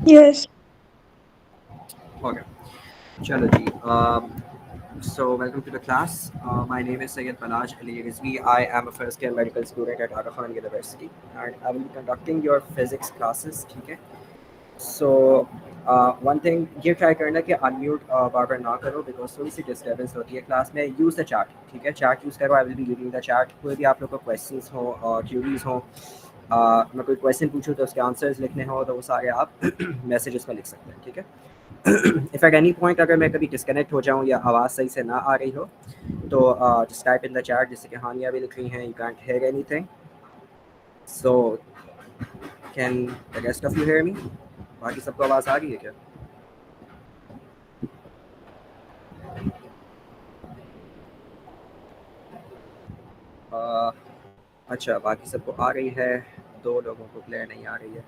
Yes. Okay. Chalo ji. So welcome to the class. My name is Syed Balaj Ali Rizvi. I am a first year medical student at Aga Khan University, and I will be conducting your physics classes. Okay. So one thing ये try करना कि unmute बार बार ना करो because थोड़ी सी disturbance होती है class में. Use the chat. ठीक है, chat use करो. I will be using the chat. कोई भी आप लोग को questions हो और queries हो, मैं कोई question पूछूँ तो उसके answers लिखने हो तो वो सारे आप messages में लिख सकते हैं. ठीक है. इफ़ एट एनी पॉइंट अगर मैं कभी डिस्कनेक्ट हो जाऊँ या आवाज़ सही से ना आ रही हो तो just type in the chat, जैसे कि हानिया भी लिख रही हैं, you can't hear anything. So can the rest of you hear me? बाकी सबको आवाज़ आ रही है क्या? uh, अच्छा, बाकी सबको आ रही है, दो लोगों को क्लियर नहीं आ रही है.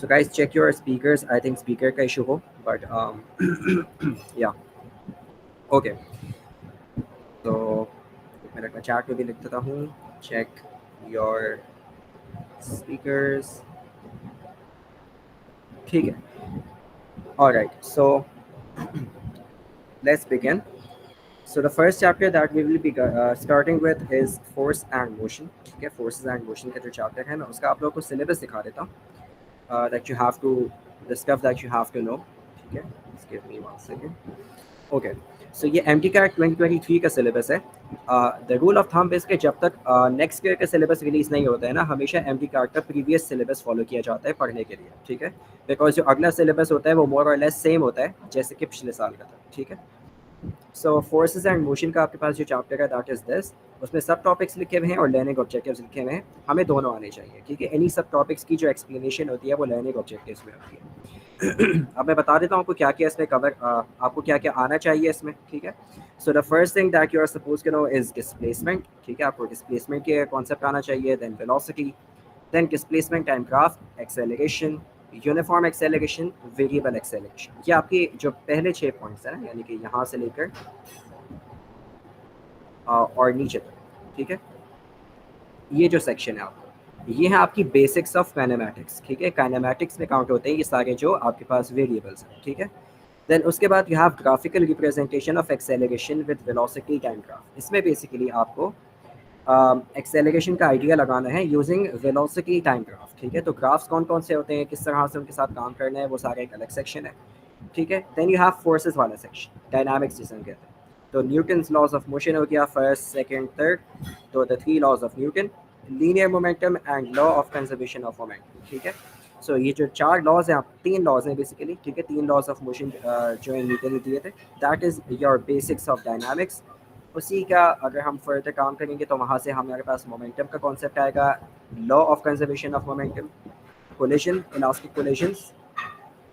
So guys check your speakers. I think speaker का इशू हो, बट या ओके. तो एक मिनट में चैट में भी लिख देता हूँ. Check your speakers. ठीक है. Alright, so let's begin. So the first chapter that we will be starting with is force and motion. ठीक है, forces and motion का जो chapter है मैं उसका आप लोगों को syllabus दिखा देता हूँ. That you have to, the stuff that you have to know. ठीक है, just give me 1 second. Okay, so ये MTCAT 2023 का syllabus है. The rule of thumb is कि जब तक next year का syllabus release नहीं होता है ना, हमेशा MTCAT का previous syllabus follow किया जाता है पढ़ने के लिए. ठीक है, because जो अगला syllabus होता है वो more or less same होता है जैसे कि पिछले साल का था. ठीक है. सो फोर्सेस एंड मोशन का आपके पास जो चैप्टर है दैट इज दिस. उसमें सब टॉपिक्स लिखे हुए हैं और लर्निंग ऑब्जेक्टिव्स लिखे हुए हैं. हमें दोनों आने चाहिए. ठीक है, एनी सब टॉपिक्स की जो एक्सप्लेनेशन होती है वो लर्निंग ऑब्जेक्टिव्स में होती है. अब मैं बता देता हूँ आपको क्या क्या इसमें कवर, आपको क्या क्या आना चाहिए इसमें. ठीक है. So the first thing that you are suppose to know is displacement. ठीक है, आपको डिस्प्लेसमेंट के कॉन्सेप्ट आना चाहिए. Then velocity, then displacement time graph, acceleration, uniform acceleration, variable acceleration. ये आपके जो पहले 6 पॉइंट्स हैं, यानी कि यहाँ से लेकर और नीचे तक. ठीक है, ये जो सेक्शन है आपको, ये है आपकी बेसिक्स ऑफ काइनेमैटिक्स. ठीक है, काइनेमैटिक्स में काउंट होते हैं ये सारे जो आपके पास वेरिएबल्स हैं. ठीक है. देन उसके बाद you have graphical representation of acceleration with velocity time graph. इसमें बेसिकली आपको एक्सेलरेशन का आइडिया लगाना है यूजिंग वेलोसिटी टाइम ग्राफ. ठीक है, तो ग्राफ्स कौन कौन से होते हैं, किस तरह से उनके साथ काम करना है, वो सारा एक अलग सेक्शन है. ठीक है. देन यू हैव फोर्सेस वाला सेक्शन, डायनामिक्स जिसे हम कहते हैं. तो न्यूटन्स लॉज ऑफ मोशन हो गया, फर्स्ट सेकंड थर्ड. तो the three laws of Newton, linear momentum and law of conservation of momentum. ठीक है. सो ये जो चार लॉज हैं, आप तीन लॉज हैं बेसिकली. ठीक है, तीन लॉज ऑफ मोशन जो है न्यूटन ने दिए थे. That is your basics of dynamics. उसी का अगर हम फर्दर काम करेंगे तो वहाँ से हमारे पास मोमेंटम का कॉन्सेप्ट आएगा, law of conservation of momentum, collision, elastic collisions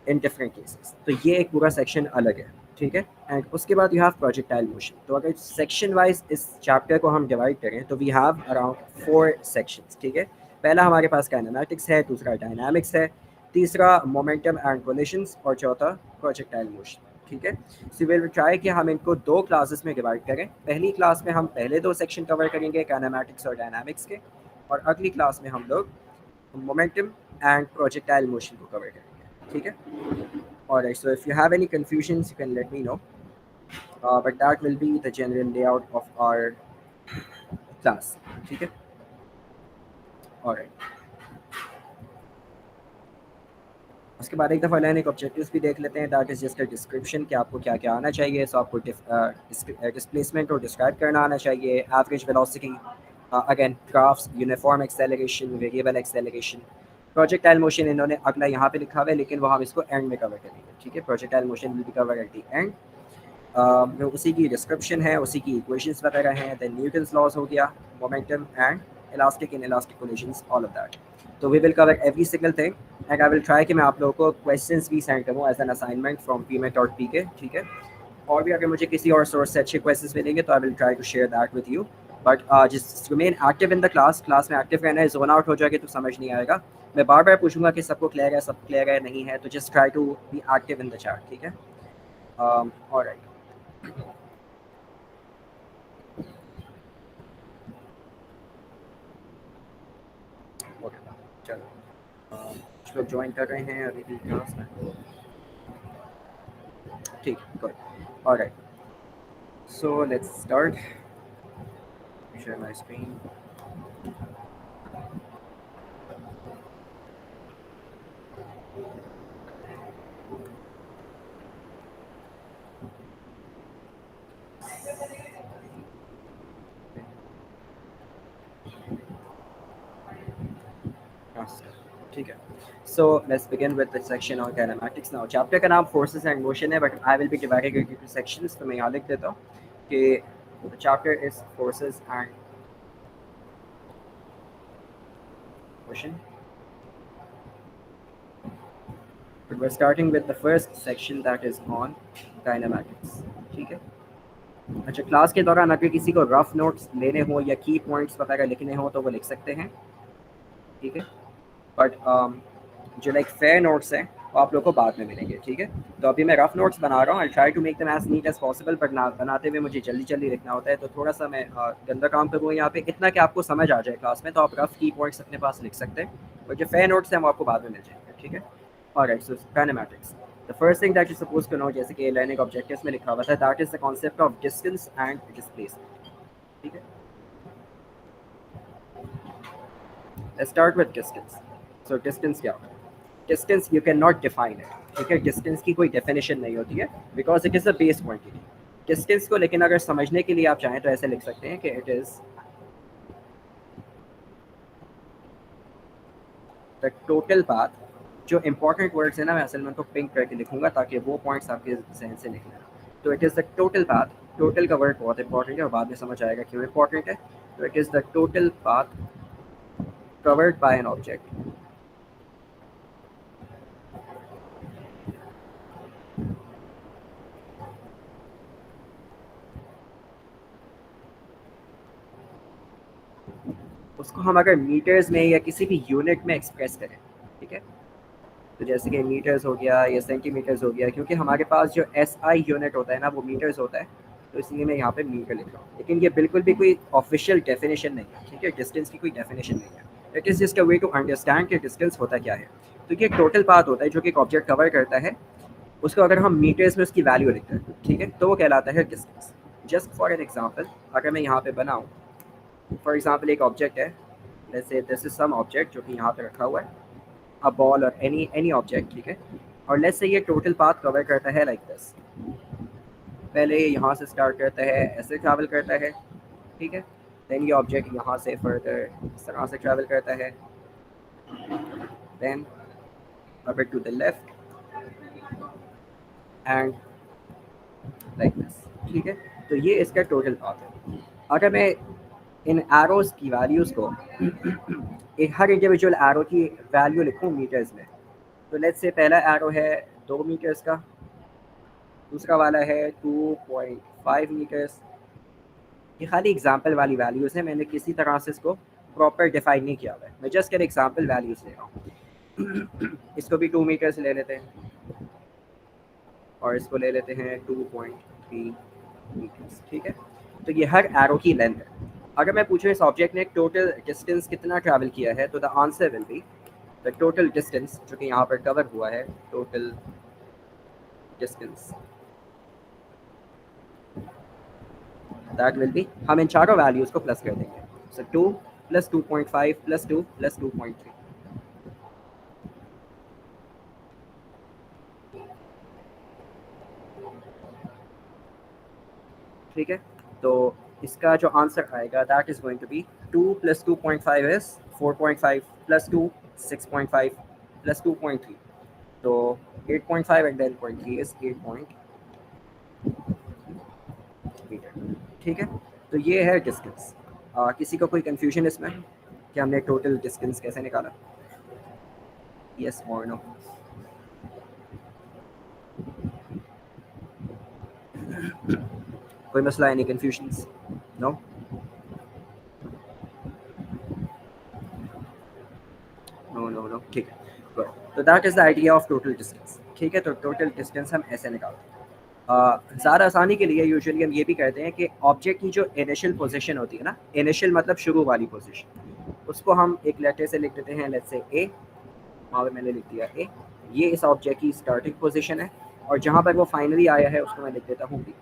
in different cases. तो ये एक पूरा सेक्शन अलग है. ठीक है. एंड उसके बाद यू हैव प्रोजेक्टाइल मोशन. तो अगर सेक्शन वाइज इस चैप्टर को हम डिवाइड करें तो वी हैव अराउंड 4 सेक्शंस. ठीक है. पहला हमारे पास काइनेमैटिक्स है, दूसरा डायनामिक्स है, तीसरा मोमेंटम एंड कोलिजन्स और चौथा प्रोजेक्टाइल मोशन. ठीक है. सो विल ट्राई कि हम इनको दो क्लासेस में डिवाइड करें. पहली क्लास में हम पहले दो सेक्शन कवर करेंगे काइनेमैटिक्स और डायनामिक्स के, और अगली क्लास में हम लोग मोमेंटम एंड प्रोजेक्टाइल मोशन को कवर करेंगे. ठीक है. Alright, so if you have any confusions, you can let me know. But that will be the general layout of our class. ठीक है. Alright. उसके बाद एक दफ़ा लाइन एक ऑब्जेक्टिव्स भी देख लेते हैं. That is just a description कि आपको क्या क्या आना चाहिए. सो आपको डिस्प्लेसमेंट को डिस्क्राइब करना आना चाहिए, average velocity, again graphs, uniform acceleration, variable acceleration, projectile motion इन्होंने अगला यहाँ पे लिखा हुआ है लेकिन वो हम इसको एंड में कवर करेंगे. ठीक है, projectile motion will be cover at the end. उसी की डिस्क्रिप्शन है, उसी की इक्वेशंस वगैरह हैं. देन न्यूटन्स लॉज हो गया, momentum and elastic in elastic collisions, all of that. तो we will cover every single thing and I will try कि मैं आप लोगों को क्वेश्चंस भी सेंड करूँ as an assignment from pmet.pk. ठीक है. और भी अगर मुझे किसी और सोर्स से अच्छे क्वेश्चंस मिलेंगे तो I will try to share that with you. But जिस remain active in the class, class में एक्टिव रहना है. जोन आउट हो जाएगा तो समझ नहीं आएगा. मैं बार बार पूछूंगा कि सबको क्लियर है, सब क्लियर है, नहीं है तो just try to be active in the chat. ठीक है. ऑलराइट. ओके, चलो. कुछ लोग ज्वाइन कर रहे हैं अभी भी क्लास में, ठीक, good, alright, so let's start, share my screen. ठीक है, so let's begin with the section on kinematics now. Chapter का नाम फोर्सेस एंड मोशन है, but I will B dividing it into sections, तो मैं यहाँ लिख देता हूँ कि the chapter is forces and motion. But we're starting with the first section that is on kinematics, ठीक है। अच्छा, क्लास के दौरान अगर किसी को रफ नोट्स लेने हो या की पॉइंट्स वगैरह लिखने हो तो वो लिख सकते हैं, ठीक है, बट जो लाइक फेयर नोट्स हैं वो आप लोग को बाद में मिलेंगे, ठीक है। तो अभी मैं रफ नोट्स बना रहा हूँ, I try to make them as neat as possible, but बनाते हुए मुझे जल्दी जल्दी लिखना होता है, तो थोड़ा सा मैं गंदा काम करूँ यहाँ पे, इतना कि आपको समझ आ जाए क्लास में, तो आप रफ की पॉइंट्स अपने पास लिख सकते हैं, और जो फेयर नोट्स हैं वो आपको बाद में मिल जाएंगे, ठीक है। Alright, so kinematics, the first thing that you suppose to know, जैसे कि लर्निंग ऑब्जेक्टिव्स में लिखा हुआ था, that is the concept of distance and displacement, ठीक है। Let's start with distance. So distance क्या होता है? Distance you can not define it, ठीक है, डिस्टेंस की कोई डेफिनेशन नहीं होती है, because it is a base quantity distance को। लेकिन अगर समझने के लिए आप चाहें तो ऐसे लिख सकते हैं कि it is the total path. जो इंपॉर्टेंट वर्ड्स है ना, मैं असल में उनको पिंक करके लिखूंगा ताकि वो पॉइंट्स आपके जहन से निकले। तो it is the total path, total का वर्ड बहुत इंपॉर्टेंट है और बाद में समझ आएगा क्यों इंपॉर्टेंट है। तो it is the total path covered by an object उसको हम अगर मीटर्स में या किसी भी यूनिट में एक्सप्रेस करें, ठीक है, तो जैसे कि मीटर्स हो गया या सेंटीमीटर्स हो गया, क्योंकि हमारे पास जो SI यूनिट होता है ना वो मीटर्स होता है, तो इसलिए मैं यहाँ पे मीटर लिख रहा हूँ। लेकिन ये बिल्कुल भी कोई ऑफिशियल डेफिनेशन नहीं है, ठीक है, डिस्टेंस की कोई डेफिनेशन नहीं है। It is just a way to understand कि डिस्टेंस होता क्या है। तो ये एक टोटल पाथ होता है जो कि एक ऑब्जेक्ट कवर करता है, उसको अगर हम मीटर्स में उसकी वैल्यू लिखते हैं, ठीक है, तो वो कहलाता है distance. Just for an example, अगर मैं यहाँ पे बनाऊँ, फॉर एग्जाम्पल एक ऑब्जेक्ट है, जैसे दिस इज सम ऑब्जेक्ट जो कि यहाँ पे रखा हुआ है, अ बॉल और एनी ऑब्जेक्ट, ठीक है, और लेट्स से ये टोटल पाथ कवर करता है लाइक दिस। पहले ये यहाँ से स्टार्ट करता है, ऐसे ट्रैवल करता है, ठीक है, देन ये ऑब्जेक्ट यहाँ से फर्दर इस तरह से ट्रैवल करता है, then a bit to the left and like this, ठीक है। तो ये इसका टोटल पाथ है। अगर मैं इन एरोज की वैल्यूज़ को एक हर इंडिविजुअल एरो की वैल्यू लिखूँ मीटर्स में, तो लेट्स से पहला एरो है 2 मीटर्स का, दूसरा वाला है 2.5 मीटर्स। ये खाली एग्जांपल वाली वैल्यूज़ हैं, मैंने किसी तरह से इसको प्रॉपर डिफाइन नहीं किया हुआ है, मैं जस्ट कर एग्जांपल वैल्यूज़ ले रहा हूँ। इसको भी 2 मीटर्स ले लेते हैं और इसको ले लेते हैं 2.3 मीटर्स, ठीक है। तो ये हर एरो की लेंथ है। अगर मैं पूछूँ इस ऑब्जेक्ट ने टोटल डिस्टेंस कितना ट्रैवल किया है, तो the answer will be the total distance जो कि यहाँ पर कवर हुआ है, total distance that will B, हम इन चारों वैल्यूज़ को प्लस कर देंगे। सो 2 + 2.5 + 2 + 2.3, ठीक है। तो इसका जो आंसर आएगा that is going to be 2 + 2.5 is 4.5 + 2 6.5 + 2.3, तो 8.5 एंड देन 0.3 इज 8 मीटर, ठीक है। तो ये है डिस्टेंस। किसी को कोई कंफ्यूजन इसमें कि हमने टोटल डिस्टेंस कैसे निकाला? यस और नो? कोई मसला है? नहीं confusions? No? No no no, ठीक है, गुड। तो that is the idea of total distance, ठीक है। तो टोटल डिस्टेंस हम ऐसे निकालते हैं। ज़्यादा आसानी के लिए यूजुअली हम ये भी करते हैं कि ऑब्जेक्ट की जो इनिशियल पोजीशन होती है ना, इनिशियल मतलब शुरू वाली पोजीशन, उसको हम एक लेटर से लिख देते हैं, लेट्स से ए, वहाँ पे मैंने लिख दिया ए, ये इस ऑब्जेक्ट की स्टार्टिंग पोजीशन है, और जहाँ पर वो फाइनली आया है उसको मैं लिख देता हूँ बी,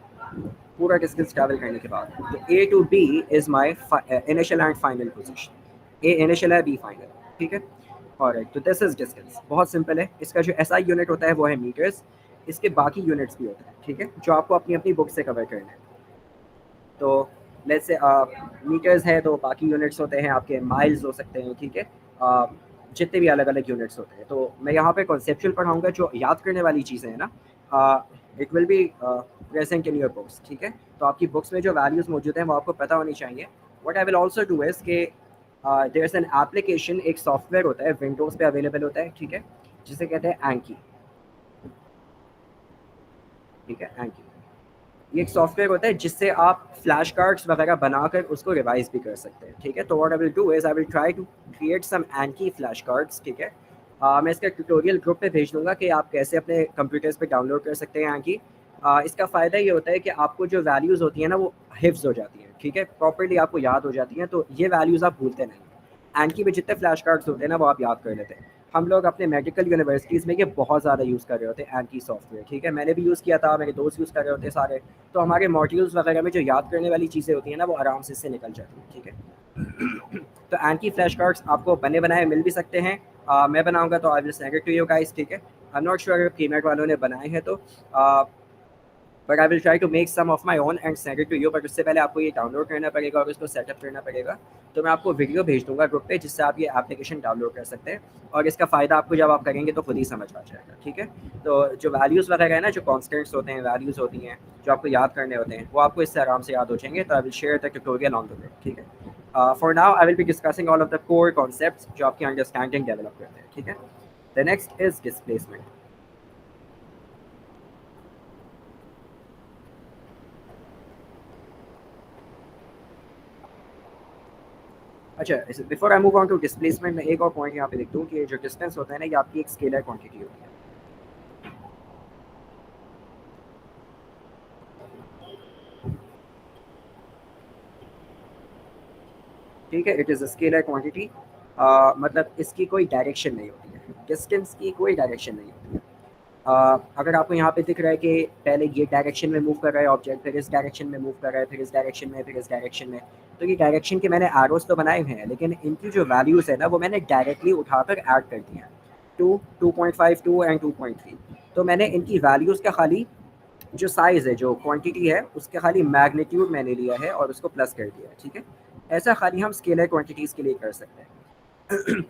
पूरा डिस्टेंस ट्रैवल करने के बाद। तो a to b is my initial and final position. A initial है, बी फाइनल, ठीक है। ऑलराइट, तो दिस इज डिस्टेंस, बहुत सिंपल है। इसका जो एसआई यूनिट होता है वो है मीटर्स, इसके बाकी यूनिट्स भी होते हैं, ठीक है, जो आपको अपनी अपनी बुक से कवर करना है। तो लेट्स से मीटर्स है तो बाकी यूनिट्स होते हैं आपके माइल्स हो सकते हैं, ठीक है, जितने भी अलग अलग यूनिट्स होते हैं। तो मैं यहाँ पे कॉन्सेप्चुअल पढ़ाऊँगा, जो याद करने वाली चीज़ें हैं ना, it will be present in your books, ठीक है। तो आपकी बुक्स में जो वैल्यूज़ मौजूद हैं वो आपको पता होनी चाहिए। What I will also do is के देयर इज़ एन एप्लीकेशन, एक सॉफ्टवेयर होता है विंडोज़ पे अवेलेबल होता है, ठीक है, जिसे कहते हैं एंकी, ठीक है, एंकी। ये एक सॉफ्टवेयर होता है जिससे आप फ्लैश कार्ड्स वगैरह बनाकर उसको रिवाइज भी कर सकते हैं, ठीक है। तो what I will do is I will try to create some Anki flash cards, ठीक है। मैं इसका ट्यूटोरियल ग्रुप पे भेज दूंगा कि आप कैसे अपने कंप्यूटर्स पे डाउनलोड कर सकते हैं एंकी। इसका फ़ायदा ये होता है कि आपको जो वैल्यूज़ होती हैं ना वो हिफ्ज हो जाती हैं, ठीक है, प्रॉपरली आपको याद हो जाती हैं, तो ये वैल्यूज़ आप भूलते नहीं। एंकी में जितने फ्लैश कार्ड्स होते हैं ना वो आप याद कर लेते हैं। हम लोग अपने मेडिकल यूनिवर्सिटीज़ में ये बहुत ज़्यादा यूज़ कर रहे होते हैं एंकी सॉफ्टवेयर, ठीक है। मैंने भी यूज़ किया था, मेरे दोस्त यूज़ कर रहे होते सारे। तो हमारे मॉड्यूल्स वगैरह में जो याद करने वाली चीज़ें होती हैं ना वो आराम से इससे निकल जाती हैं, ठीक है। तो एंकी फ्लैश कार्ड्स आपको बने बनाए मिल भी सकते हैं। मैं बनाऊंगा तो I will send it to you guys, ठीक है। आई एम नॉट श्योर अगर कीमैट वालों ने बनाए हैं तो, but I will try to make some of my own and send it to you. But उससे पहले आपको ये डाउनलोड करना पड़ेगा और उसको सेटअप करना पड़ेगा। तो मैं आपको वीडियो भेज दूंगा ग्रुप पे, जिससे आप ये एप्लीकेशन डाउनलोड कर सकते हैं, और इसका फ़ायदा आपको जब आप करेंगे तो खुद ही समझ आ जाएगा, ठीक है। तो जो वैल्यूज़ वगैरह है ना, जो कॉन्स्टेंट्स होते हैं, वैल्यूज़ होती हैं जो आपको याद करने होते हैं, वो आपको इससे आराम से याद हो जाएंगे। तो I will share the tutorial on the group, ठीक है। For now I will be discussing all of the core concepts जो आपकी अंडरस्टैंडिंग डेवलप करते हैं, ठीक है। The next is displacement. अच्छा, before I move on to displacement में एक और पॉइंट यहाँ पे लिख दूँ कि जो डिस्टेंस होता है ना, ये आपकी एक स्केलर क्वांटिटी होती है। ठीक है, it is a scalar quantity. मतलब इसकी कोई डायरेक्शन नहीं होती है, डिस्टेंस की कोई डायरेक्शन नहीं होती है। अगर आपको यहाँ पे दिख रहा है कि पहले ये डायरेक्शन में मूव कर रहा है ऑब्जेक्ट, फिर इस डायरेक्शन में मूव कर रहा है, फिर इस डायरेक्शन में, फिर इस डायरेक्शन में, तो ये डायरेक्शन के मैंने एरोस तो बनाए हुए हैं, लेकिन इनकी जो वैल्यूज़ है ना वो मैंने डायरेक्टली उठाकर ऐड कर दी हैं, 2, 2.5, 2 एंड 2.3। तो मैंने इनकी वैल्यूज़ का खाली जो साइज़ है, जो क्वांटिटी है, उसके खाली मैग्नीट्यूड मैंने लिया है और उसको प्लस कर दिया है, ठीक है। ऐसा खाली हम स्केलर क्वांटिटीज़ के लिए कर सकते हैं।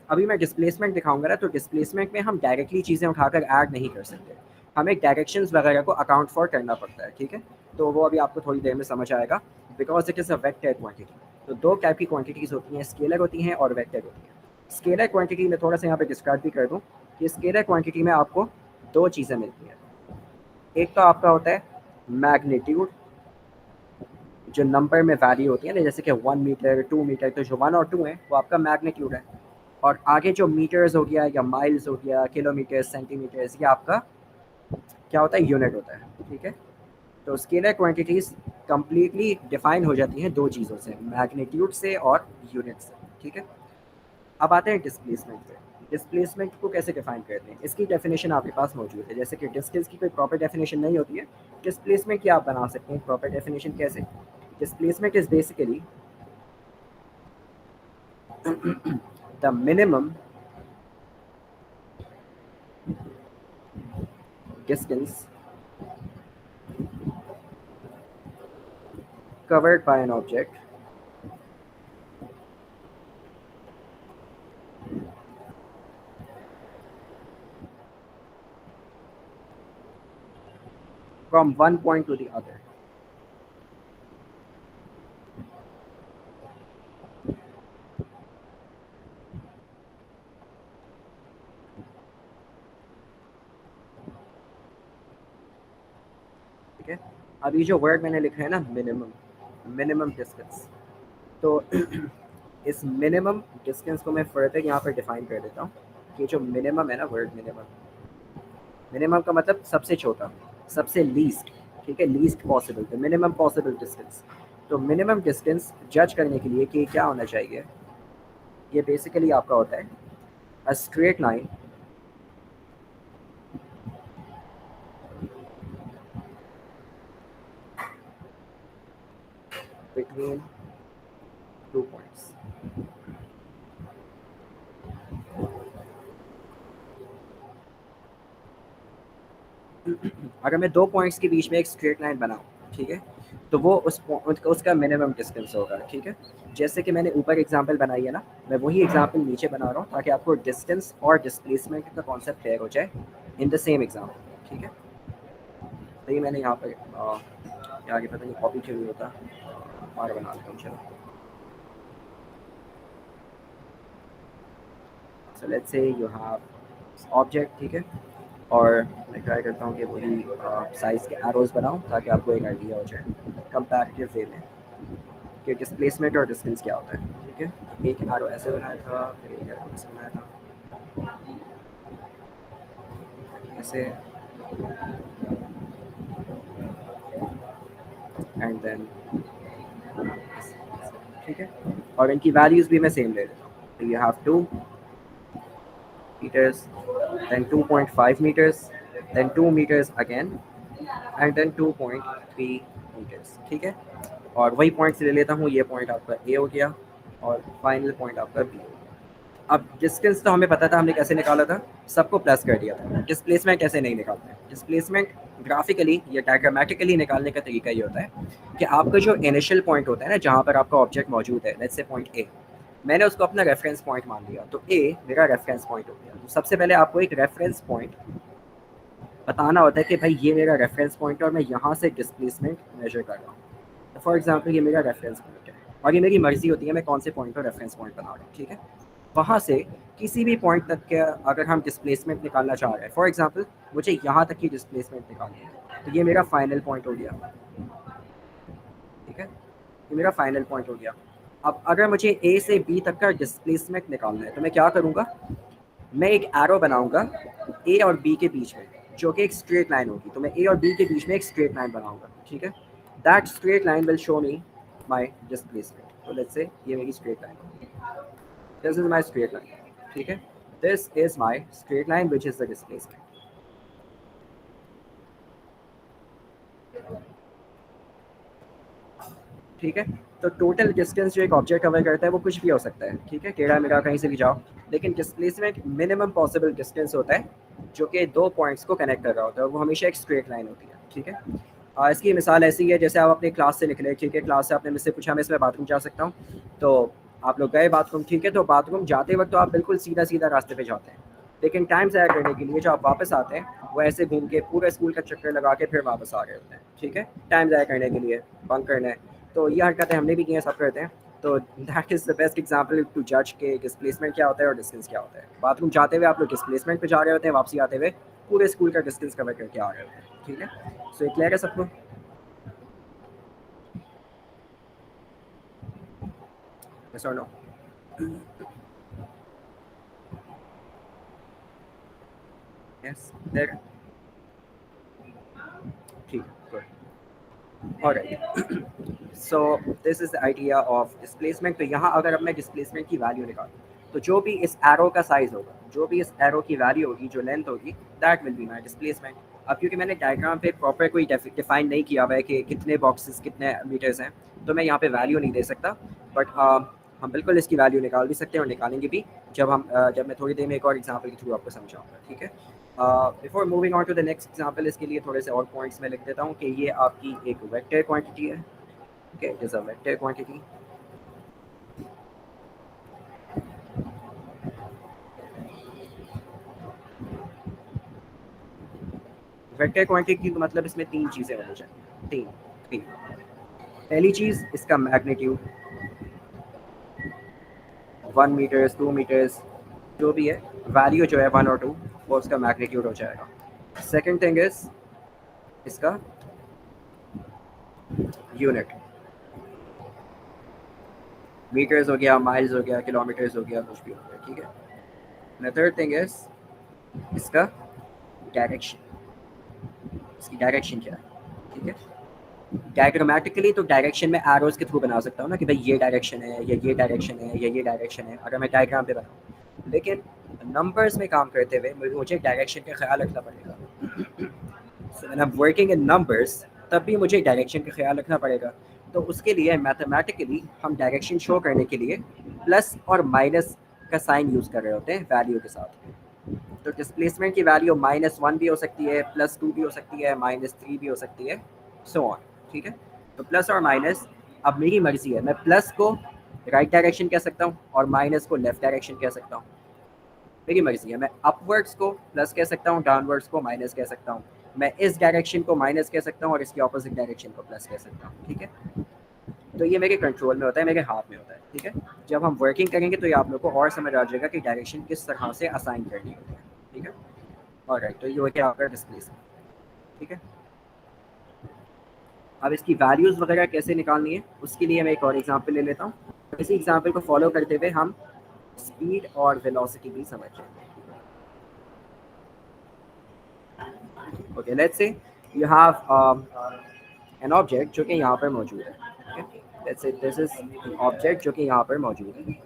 अभी मैं डिस्प्लेसमेंट दिखाऊंगा ना, तो डिस्प्लेसमेंट में हम डायरेक्टली चीज़ें उठाकर ऐड नहीं कर सकते, हमें डायरेक्शंस वगैरह को अकाउंट फॉर करना पड़ता है, ठीक है। तो वो अभी आपको थोड़ी देर में समझ आएगा, because it is a vector quantity. तो दो टाइप की क्वांटिटीज़ होती हैं, स्केलर होती हैं और वेक्टर होती हैं। स्केलर क्वांटिटी में थोड़ा सा यहाँ पे डिस्क्राइब भी कर दूँ कि स्केलर क्वांटिटी में आपको दो चीज़ें मिलती हैं। एक तो आपका होता है मैग्नीट्यूड, जो नंबर में वैल्यू होती है ना, जैसे कि 1 मीटर, 2 मीटर, तो जो 1 और 2 है वो आपका मैग्नीट्यूड है। और आगे जो मीटर्स हो गया या माइल्स हो गया, किलोमीटर, सेंटीमीटर्स, ये आपका क्या होता है, यूनिट होता है, ठीक है। तो स्केलर क्वांटिटीज़ कंप्लीटली डिफाइन हो जाती हैं दो चीज़ों से, मैग्नीट्यूड से और यूनिट से, ठीक है। अब आते हैं डिस्प्लेसमेंट पे। डिस्प्लेसमेंट को कैसे डिफाइन करते हैं, इसकी डेफिनेशन आपके पास मौजूद है। जैसे कि डिस्टेंस की कोई प्रॉपर डेफिनेशन नहीं होती है, डिस्प्लेसमेंट की आप बना सकते हैं प्रॉपर डेफिनेशन। कैसे? Displacement is basically the minimum distance covered by an object from one point to the other. ठीक है, अब ये जो वर्ड मैंने लिखा है ना, मिनिमम, मिनिमम डिस्टेंस, तो इस मिनिमम डिस्टेंस को मैं फर्दर यहाँ पर डिफाइन कर देता हूँ कि जो मिनिमम है ना, वर्ड मिनिमम, मिनिमम का मतलब सबसे छोटा, सबसे लीस्ट, ठीक है, लीस्ट पॉसिबल, तो मिनिमम पॉसिबल डिस्टेंस। तो मिनिमम डिस्टेंस जज करने के लिए कि क्या होना चाहिए, ये बेसिकली आपका होता है a straight line between 2 points. अगर मैं 2 पॉइंट्स के बीच में एक स्ट्रेट लाइन बनाऊँ, ठीक है, तो वो उसका मिनिमम डिस्टेंस होगा, ठीक है। जैसे कि मैंने ऊपर एग्जांपल बनाई है ना, मैं वही एग्जांपल नीचे बना रहा हूँ ताकि आपको डिस्टेंस और डिस्प्लेसमेंट का कॉन्सेप्ट क्लियर हो जाए इन द सेम एग्जांपल, ठीक है। तो ये मैंने यहाँ पर आगे पता नहीं कॉपी क्यों नहीं होता, और बना लेता हूँ, चलो। So let's say you have object, ठीक है, और मैं ट्राई करता हूँ कि वही साइज़ के एरोज बनाऊँ ताकि आपको एक आइडिया हो जाए कंपैरेटिव वे में कि डिस्प्लेसमेंट और डिस्टेंस क्या होता है, ठीक है। एक एरो ऐसे बनाया था, फिर एक एरो ऐसे बनाया था, ऐसे, एंड देन, ठीक है। और इनकी वैल्यूज़ भी मैं सेम ले लेता हूँ। You have 2 meters, then 2.5 meters, then 2 meters again, and then 2.3 meters, ठीक है। और वही पॉइंट्स ले लेता हूँ, ये पॉइंट आपका ए हो गया और फाइनल पॉइंट आपका बी हो गया। अब डिस्टेंस तो हमें पता था, हमने कैसे निकाला था, सबको प्लस कर दिया था। डिस्प्लेसमेंट कैसे नहीं निकालते हैं, डिस्प्लेसमेंट ग्राफिकली या डायग्रामेटिकली निकालने का तरीका ये होता है कि आपका जो इनिशियल पॉइंट होता है ना, जहाँ पर आपका ऑब्जेक्ट मौजूद है, लेट्स से पॉइंट ए, मैंने उसको अपना रेफरेंस पॉइंट मान लिया, तो ए मेरा रेफरेंस पॉइंट हो गया। तो सबसे पहले आपको एक रेफरेंस पॉइंट बताना होता है कि भाई ये मेरा रेफरेंस पॉइंट है और मैं यहाँ से डिस्प्लेसमेंट मेजर कर रहा हूँ। तो फॉर एग्जांपल ये मेरा रेफरेंस पॉइंट है और ये मेरी मर्जी होती है मैं कौन से पॉइंट पर रेफरेंस पॉइंट बना रहा हूँ, ठीक है। वहाँ से किसी भी पॉइंट तक के अगर हम डिस्प्लेसमेंट निकालना चाह रहे हैं, फॉर एग्जांपल मुझे यहाँ तक की डिस्प्लेसमेंट निकालनी है, तो ये मेरा फाइनल पॉइंट हो गया, ठीक है, ये मेरा फाइनल पॉइंट हो गया। अब अगर मुझे ए से बी तक का डिस्प्लेसमेंट निकालना है तो मैं क्या करूँगा, मैं एक एरो बनाऊंगा ए और बी के बीच में जो कि एक स्ट्रेट लाइन होगी। तो मैं ए और बी के बीच में एक स्ट्रेट लाइन बनाऊंगा, ठीक है। That straight line will show me my displacement. तो लेट्स से ये मेरी स्ट्रेट लाइन होगी, this is my straight line, ठीक है। This is my straight line which is the displacement, ठीक है। तो टोटल डिस्टेंस जो एक ऑब्जेक्ट कवर करता है वो कुछ भी हो सकता है, ठीक है, टेढ़ा मेढ़ा कहीं से भी जाओ, लेकिन डिस्प्लेसमेंट मिनिमम पॉसिबल डिस्टेंस होता है जो कि 2 पॉइंट्स को कनेक्ट कर रहा होता है, वो हमेशा एक स्ट्रेट लाइन होती है, ठीक है। इसकी मिसाल ऐसी है जैसे आप अपने क्लास से निकले, ठीक है, क्लास से आपने मुझसे पूछा मैं इसमें बाथरूम जा सकता हूँ, तो आप लोग गए बाथरूम, ठीक है। तो बाथरूम जाते वक्त तो आप बिल्कुल सीधा सीधा रास्ते पे जाते हैं, लेकिन टाइम ज़ाया करने के लिए जो आप वापस आते हैं वो ऐसे घूम के पूरे स्कूल का चक्कर लगा के फिर वापस आ रहे होते हैं, ठीक है, टाइम ज़ाया करने के लिए, बंक करना है। तो ये हरकतें हमने भी की हैं, सब करते हैं। तो that is the best example to जज के डिस्प्लेसमेंट क्या होता है और डिस्टेंस क्या होता है। बाथरूम जाते हुए आप लोग डिस्प्लेसमेंट पे जा रहे होते हैं, वापसी आते हुए पूरे स्कूल का डिस्टेंस कवर करके आ रहे होते हैं, ठीक है। सो ये क्लियर है सबको? यस और नो? यस, देयर, ठीक है, good, alright. So this is the idea of displacement. तो यहाँ अगर अब मैं डिस्प्लेसमेंट की वैल्यू निकालूँ तो जो भी इस एरो का साइज होगा, जो भी इस एरो की वैल्यू होगी, जो लेंथ होगी, that will be my displacement. अब क्योंकि मैंने डायग्राम पे प्रॉपर कोई डिफाइन नहीं किया हुआ है कि कितने बॉक्सेस कितने मीटर्स हैं, तो मैं यहाँ पे वैल्यू नहीं दे सकता, बट हम बिल्कुल इसकी वैल्यू निकाल भी सकते हैं और निकालेंगे भी जब मैं थोड़ी देर में एक और एग्जाम्पल के थ्रू आपको समझाऊंगा, ठीक है। Before moving on to the next example, इसके लिए थोड़े से और पॉइंट्स मैं लिख देता हूँ कि ये आपकी एक वेक्टर क्वांटिटी है, okay, it is a vector quantity. Vector quantity का मतलब इसमें 3 चीज़ें होनी चाहिए, 3 3। पहली चीज़ इसका मैग्नीट्यूड, 1 मीटर्स 2 मीटर्स जो भी है, वैल्यू जो है 1 और 2 वो उसका मैग्नीट्यूड हो जाएगा। सेकंड थिंग इज इसका यूनिट, मीटर्स हो गया, माइल्स हो गया, किलोमीटर्स हो गया, कुछ भी हो गया, ठीक है। थर्ड थिंग इज इसका डायरेक्शन, इसकी डायरेक्शन क्या है, ठीक है। डायग्रामेटिकली तो डायरेक्शन में एरोज के थ्रू बना सकता हूँ ना कि भाई ये डायरेक्शन है या ये डायरेक्शन है या ये डायरेक्शन है, अगर मैं डायग्राम पे बनाऊँ। लेकिन नंबर्स में काम करते हुए मुझे डायरेक्शन का ख्याल रखना पड़ेगा। So when I am working in numbers तब भी मुझे डायरेक्शन का ख्याल रखना पड़ेगा। तो उसके लिए मैथमेटिकली हम डायरेक्शन शो करने के लिए प्लस और माइनस का साइन यूज़ कर रहे होते हैं वैल्यू के साथ। तो डिस्प्लेसमेंट की वैल्यू -1 भी हो सकती है, +2 भी हो सकती है, -3 भी हो सकती है, सो ऑन। ठीक है, तो प्लस और माइनस अब मेरी मर्जी है, मैं प्लस को राइट डायरेक्शन कह सकता हूँ और माइनस को लेफ्ट डायरेक्शन कह सकता हूँ, मेरी मर्जी है। मैं अपवर्ड्स को प्लस कह सकता हूँ, डाउनवर्ड्स को माइनस कह सकता हूँ, मैं इस डायरेक्शन को माइनस कह सकता हूँ और इसके ऑपोजिट डायरेक्शन को प्लस कह सकता हूँ। ठीक है, तो ये मेरे कंट्रोल में होता है, मेरे हाथ में होता है। ठीक है, जब हम वर्किंग करेंगे तो ये आप लोग को और समझ आ जाएगा कि डायरेक्शन किस तरह से असाइन करनी होती है। ठीक है, और राइट, तो ये हो गया आपका डिस्प्लेसमेंट। ठीक है, अब इसकी वैल्यूज़ वगैरह कैसे निकालनी है उसके लिए मैं एक और एग्जांपल ले लेता हूँ। इसी एग्जांपल को फॉलो करते हुए हम स्पीड और वेलोसिटी भी समझ जाएंगे। Okay, let's say you have an object जो कि यहाँ पर मौजूद है। Let's say this is an object जो कि यहाँ पर मौजूद है।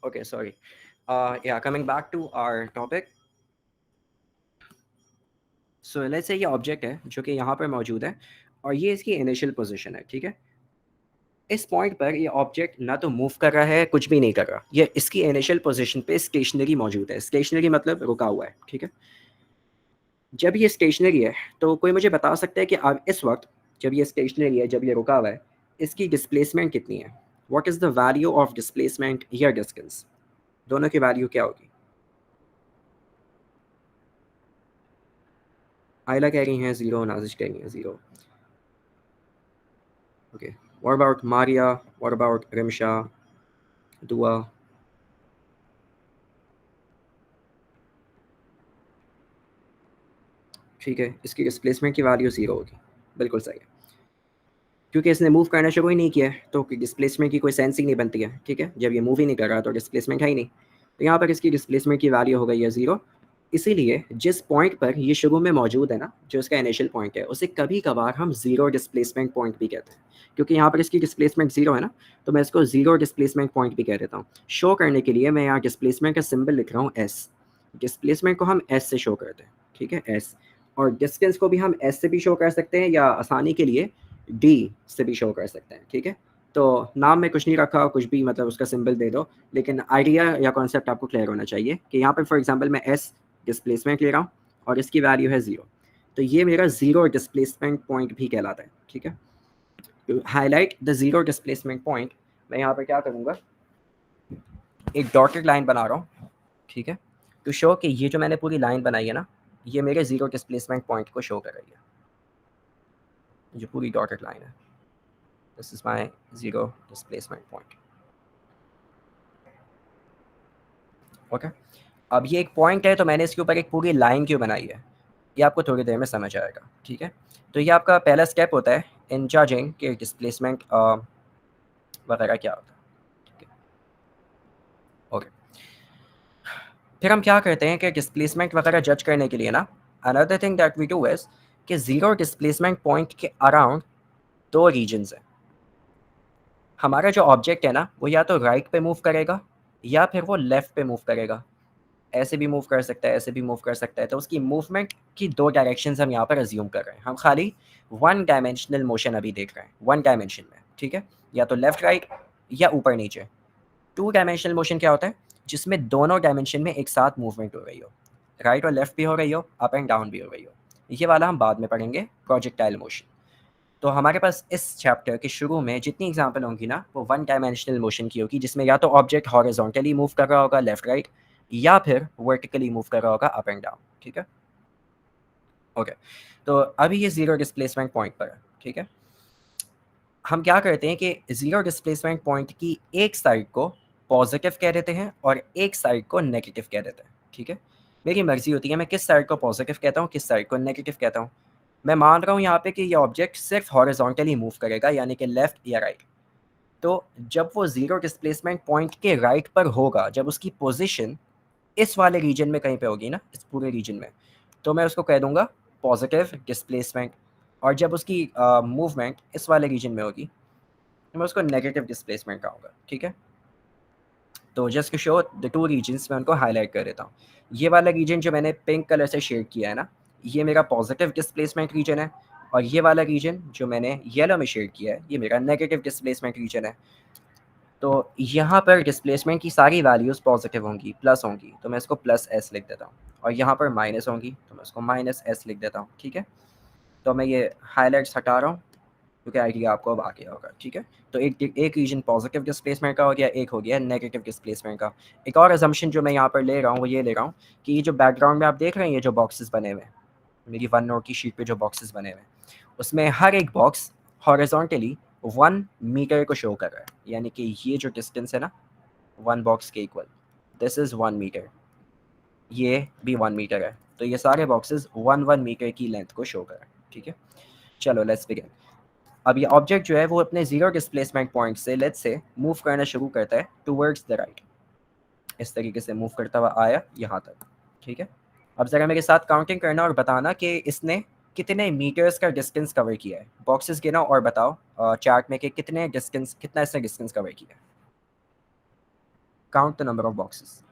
Okay, sorry. Yeah, coming back to our topic. So let's say ये ऑब्जेक्ट है जो कि यहाँ पर मौजूद है और ये इसकी इनिशियल पोजीशन है। ठीक है, इस पॉइंट पर ये ऑब्जेक्ट ना तो मूव कर रहा है, कुछ भी नहीं कर रहा, ये इसकी इनिशियल पोजीशन पे स्टेशनरी मौजूद है। स्टेशनरी मतलब रुका हुआ है। ठीक है, जब ये स्टेशनरी है तो कोई मुझे बता सकता है कि अब इस वक्त जब ये स्टेशनरी है, जब ये रुका हुआ है, इसकी डिस्प्लेसमेंट कितनी है? What is the value of displacement या डिस्टेंस? दोनों की वैल्यू क्या होगी? आयला कह रही हैं 0, नाजिश कह रही हैं 0। Okay, what about Maria, what about Rimsha, दुआ? ठीक है, इसकी डिस्प्लेसमेंट की वैल्यू 0 होगी। बिल्कुल सही है, क्योंकि इसने मूव करना शुरू ही नहीं किया है तो डिस्प्लेसमेंट की कोई सेंस ही नहीं बनती है। ठीक है, जब ये मूव ही नहीं कर रहा तो डिस्प्लेसमेंट है ही नहीं, तो यहाँ पर इसकी डिस्प्लेसमेंट की वैल्यू हो गई है 0। इसीलिए जिस पॉइंट पर ये शुरू में मौजूद है ना, जो इसका इनिशियल पॉइंट है, उसे कभी कभार हम ज़ीरो डिस्प्लेसमेंट पॉइंट भी कहते हैं। क्योंकि यहाँ पर इसकी डिस्प्लेसमेंट 0 है ना, तो मैं इसको ज़ीरो डिस्प्लेसमेंट पॉइंट भी कह देता हूँ। शो करने के लिए मैं यहाँ डिस्प्लेसमेंट का सिंबल लिख रहा हूँ एस। डिस्प्लेसमेंट को हम एस से शो करते हैं। ठीक है, एस। और डिस्टेंस को भी हम एस से भी शो कर सकते हैं या आसानी के लिए डी से भी शो कर सकते हैं। ठीक है, तो नाम में कुछ नहीं रखा, कुछ भी मतलब उसका सिंबल दे दो, लेकिन आइडिया या कॉन्सेप्ट आपको क्लियर होना चाहिए कि यहाँ पर फॉर एग्जांपल मैं एस डिस्प्लेसमेंट ले रहा हूँ और इसकी वैल्यू है 0, तो ये मेरा ज़ीरो डिस्प्लेसमेंट पॉइंट भी कहलाता है। ठीक है, तो highlight the zero displacement point, मैं यहाँ पर क्या करूँगा, एक डॉटेड लाइन बना रहा हूँ। ठीक है, टू शो कि ये जो मैंने पूरी लाइन बनाई है ना, ये मेरे ज़ीरो डिस्प्लेसमेंट पॉइंट को शो कर रही है। जो पूरी डॉटेड लाइन है, this is my zero displacement point. Okay, अब ये एक पॉइंट है तो मैंने इसके ऊपर एक पूरी लाइन क्यों बनाई है, ये आपको थोड़ी देर में समझ आएगा। ठीक है, तो ये आपका पहला स्टेप होता है इन जजिंग के डिस्प्लेसमेंट वगैरह क्या होता है। ठीक है, ओके, फिर हम क्या करते हैं कि डिस्प्लेसमेंट वगैरह जज करने के लिए ना, another thing that we do is कि ज़ीरो डिस्प्लेसमेंट पॉइंट के अराउंड 2 रीजन्स हैं। हमारा जो ऑब्जेक्ट है ना, वो या तो राइट पे मूव करेगा या फिर वो लेफ़्ट पे मूव करेगा। ऐसे भी मूव कर सकता है, ऐसे भी मूव कर सकता है, तो उसकी मूवमेंट की 2 डायरेक्शंस हम यहाँ पर अज़्यूम कर रहे हैं। हम खाली 1 डायमेंशनल मोशन अभी देख रहे हैं, 1 डायमेंशन में। ठीक है, या तो लेफ़्ट राइट या ऊपर नीचे। 2 डायमेंशनल मोशन क्या होता है? जिसमें दोनों डायमेंशन में एक साथ मूवमेंट हो रही हो, राइट और लेफ़्ट भी हो रही हो, अप एंड डाउन भी हो रही हो। ये वाला हम बाद में पढ़ेंगे, प्रोजेक्टाइल मोशन। तो हमारे पास इस चैप्टर के शुरू में जितनी एग्जांपल होंगी ना, वो 1 डायमेंशनल मोशन की होगी, जिसमें या तो ऑब्जेक्ट हॉरिजॉन्टली मूव कर रहा होगा लेफ्ट राइट, या फिर वर्टिकली मूव कर रहा होगा अप एंड डाउन। ठीक है, ओके, तो अभी ये ज़ीरो डिस्प्लेसमेंट पॉइंट पर है। ठीक है, हम क्या करते हैं कि ज़ीरो डिस्प्लेसमेंट पॉइंट की एक साइड को पॉजिटिव कह देते हैं और एक साइड को नेगेटिव कह देते हैं। ठीक है, मेरी मर्जी होती है मैं किस साइड को पॉजिटिव कहता हूँ, किस साइड को नेगेटिव कहता हूँ। मैं मान रहा हूँ यहाँ पे कि ये ऑब्जेक्ट सिर्फ हॉरिजॉन्टली मूव करेगा, यानी कि लेफ्ट या राइट। तो जब वो ज़ीरो डिस्प्लेसमेंट पॉइंट के राइट पर होगा, जब उसकी पोजीशन इस वाले रीजन में कहीं पे होगी ना, इस पूरे रीजन में, तो मैं उसको कह दूंगा पॉजिटिव डिस्प्लेसमेंट। और जब उसकी मूवमेंट इस वाले रीजन में होगी तो मैं उसको नेगेटिव डिस्प्लेसमेंट कहूँगा। ठीक है, तो just to show the two reasons मैं उनको हाईलाइट कर देता हूँ। ये वाला रीजन जो मैंने पिंक कलर से शेड किया है ना, ये मेरा पॉजिटिव डिस्प्लेसमेंट रीजन है, और ये वाला रीजन जो मैंने येलो में शेड किया है ये मेरा नेगेटिव डिस्प्लेसमेंट रीजन है। तो यहाँ पर डिस्प्लेसमेंट की सारी वैल्यूज़ पॉजिटिव होंगी, प्लस होंगी, तो मैं इसको प्लस एस लिख देता हूँ, और यहाँ पर माइनस होंगी तो मैं इसको माइनस एस लिख देता हूँ। ठीक है, तो मैं ये हाईलाइट्स हटा रहा हूँ क्योंकि आइडिया आपको अब आ गया होगा। ठीक है, तो एक रीजन पॉजिटिव डिस्प्लेसमेंट का हो गया, एक हो गया नेगेटिव डिस्प्लेसमेंट का। एक और अजम्पशन जो मैं यहाँ पर ले रहा हूँ वो ये ले रहा हूँ कि ये जो बैकग्राउंड में आप देख रहे हैं, ये जो बॉक्सेस बने हुए हैं, मेरी वन नोट की शीट पे जो बॉक्सेस बने हुए हैं, उसमें हर एक बॉक्स हॉरिजॉन्टली 1 मीटर को शो कर रहा है, यानी कि ये जो डिस्टेंस है ना 1 बॉक्स के इक्वल, दिस इज़ 1 मीटर, ये भी 1 मीटर है, तो ये सारे बॉक्सेस 1 मीटर की लेंथ को शो कर रहे हैं। ठीक है, चलो लेट्स बिगिन। अब ये ऑब्जेक्ट जो है वो अपने जीरो डिस्प्लेसमेंट पॉइंट से लेट्स से मूव करना शुरू करता है टूवर्ड्स द राइट, इस तरीके से मूव करता हुआ आया यहाँ तक। ठीक है, अब ज़रा मेरे साथ काउंटिंग करना और बताना कि इसने कितने मीटर्स का डिस्टेंस कवर किया है। बॉक्सेस गिनो और बताओ चार्ट में कि कितने डिस्टेंस, कितना इसने डिस्टेंस कवर किया है। Count the number of boxes.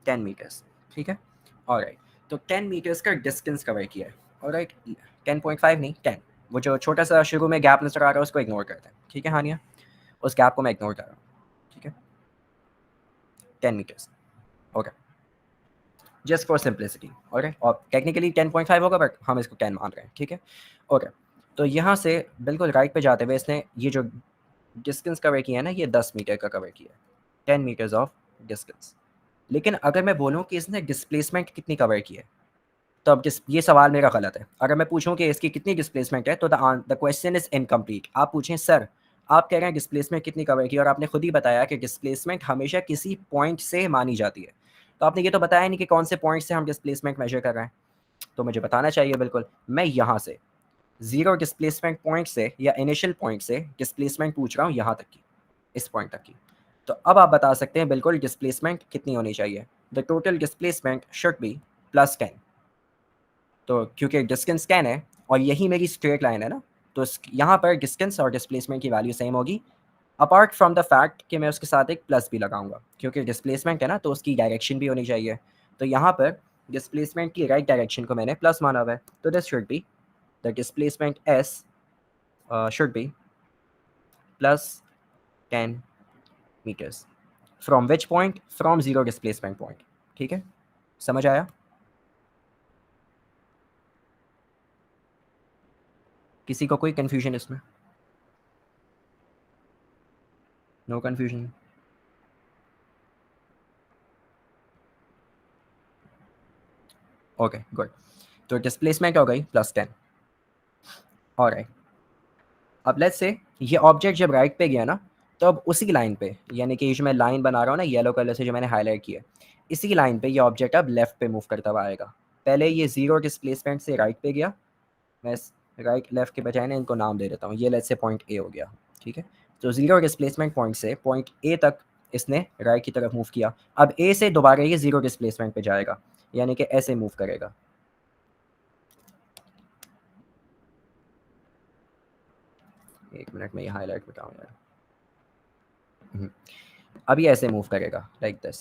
Ten metres. ठीक है, ऑलराइट, तो 10 मीटर्स का डिस्टेंस कवर किया है। ऑलराइट, 10.5 नहीं 10, वो जो छोटा सा शुरू में गैप नजर आ रहा है उसको इग्नोर करते हैं। ठीक है हानिया, उस गैप को मैं इग्नोर कर रहा हूँ। ठीक है, 10 metres. Okay, just for simplicity. Okay, और टेक्निकली 10.5 होगा बट हम इसको 10 मान रहे हैं। ठीक है, ओके, तो यहाँ से बिल्कुल राइट पे जाते हुए इसने ये जो डिस्टेंस कवर किया है ना, ये 10 मीटर का कवर किया है, 10 मीटर्स ऑफ डिस्टेंस। लेकिन अगर मैं बोलूँ कि इसने डिस्प्लेसमेंट कितनी कवर की है, तो अब ये सवाल मेरा गलत है। अगर मैं पूछूं कि इसकी कितनी डिस्प्लेसमेंट है तो द क्वेश्चन इज इनकम्प्लीट। आप पूछें सर आप कह रहे हैं डिस्प्लेसमेंट कितनी कवर की, और आपने खुद ही बताया कि डिस्प्लेसमेंट हमेशा किसी पॉइंट से मानी जाती है, तो आपने ये तो बताया नहीं कि कौन से पॉइंट से हम डिस्प्लेसमेंट मेजर कर रहे हैं। तो मुझे बताना चाहिए बिल्कुल, मैं यहाँ से जीरो डिस्प्लेसमेंट पॉइंट से या इनिशियल पॉइंट से डिस्प्लेसमेंट पूछ रहा हूँ यहाँ तक की, इस पॉइंट तक की। तो अब आप बता सकते हैं बिल्कुल डिस्प्लेसमेंट कितनी होनी चाहिए। The total displacement should be +10। तो क्योंकि डिस्टेंस 10 है और यही मेरी स्ट्रेट लाइन है ना, तो यहाँ पर डिस्टेंस और डिस्प्लेसमेंट की वैल्यू सेम होगी, अपार्ट फ्रॉम द फैक्ट कि मैं उसके साथ एक प्लस भी लगाऊंगा, क्योंकि डिस्प्लेसमेंट है ना तो उसकी डायरेक्शन भी होनी चाहिए। तो यहाँ पर डिस्प्लेसमेंट की राइट डायरेक्शन को मैंने प्लस माना हुआ है, तो this should be the displacement S should be +10 metres from which point, from zero displacement point. ठीक है, समझ आया? किसी को कोई कंफ्यूजन इसमें? No confusion? ओके गुड, तो डिस्प्लेसमेंट हो गई +10। ऑलराइट, अब लेट्स से ये ऑब्जेक्ट जब राइट पे गया ना, तो अब उसी लाइन पे, यानी कि जो मैं लाइन बना रहा हूँ ना येलो कलर से जो मैंने हाईलाइट किया, इसी लाइन पे ये ऑब्जेक्ट अब लेफ्ट पे मूव करता हुआ आएगा। पहले ये जीरो डिस्प्लेसमेंट से राइट पे गया, मैं राइट लेफ्ट के बजाय ना इनको नाम दे देता हूँ, ये लेट्स से पॉइंट ए हो गया। ठीक है, तो जीरो डिस्प्लेसमेंट पॉइंट से पॉइंट ए तक इसने राइट की तरफ मूव किया। अब ए से दोबारा ये जीरो डिस्प्लेसमेंट पे जाएगा, यानी कि ऐसे मूव करेगा। एक मिनट में ये हाईलाइट बताऊँ यार। अब ये ऐसे मूव करेगा लाइक दिस।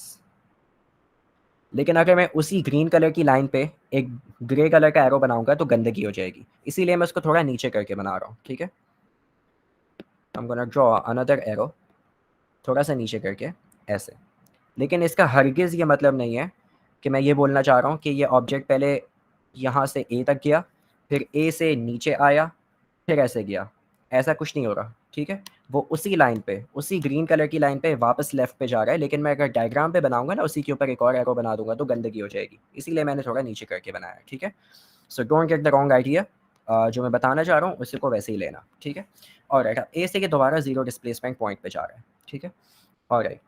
लेकिन अगर मैं उसी ग्रीन कलर की लाइन पे एक ग्रे कलर का एरो बनाऊंगा तो गंदगी हो जाएगी, इसीलिए मैं उसको थोड़ा नीचे करके बना रहा हूँ। ठीक है, I am gonna draw another arrow, थोड़ा सा नीचे करके ऐसे। लेकिन इसका हरगिज़ ये मतलब नहीं है कि मैं ये बोलना चाह रहा हूँ कि ये ऑब्जेक्ट पहले यहाँ से ए तक गया, फिर ए से नीचे आया, फिर ऐसे गया, ऐसा कुछ नहीं हो रहा। ठीक है, वो उसी लाइन पे, उसी ग्रीन कलर की लाइन पे वापस लेफ्ट पे जा रहा है, लेकिन मैं अगर डायग्राम पे बनाऊंगा ना उसी के ऊपर एक और एरो बना दूंगा तो गंदगी हो जाएगी, इसीलिए मैंने थोड़ा नीचे करके बनाया। ठीक है, so don't get the wrong idea. जो मैं बताना चाह रहा हूँ उसी को वैसे ही लेना, ठीक है। और राइट, ए से ये दोबारा जीरो डिस्प्लेसमेंट पॉइंट पे जा रहा है, ठीक है। और राइट,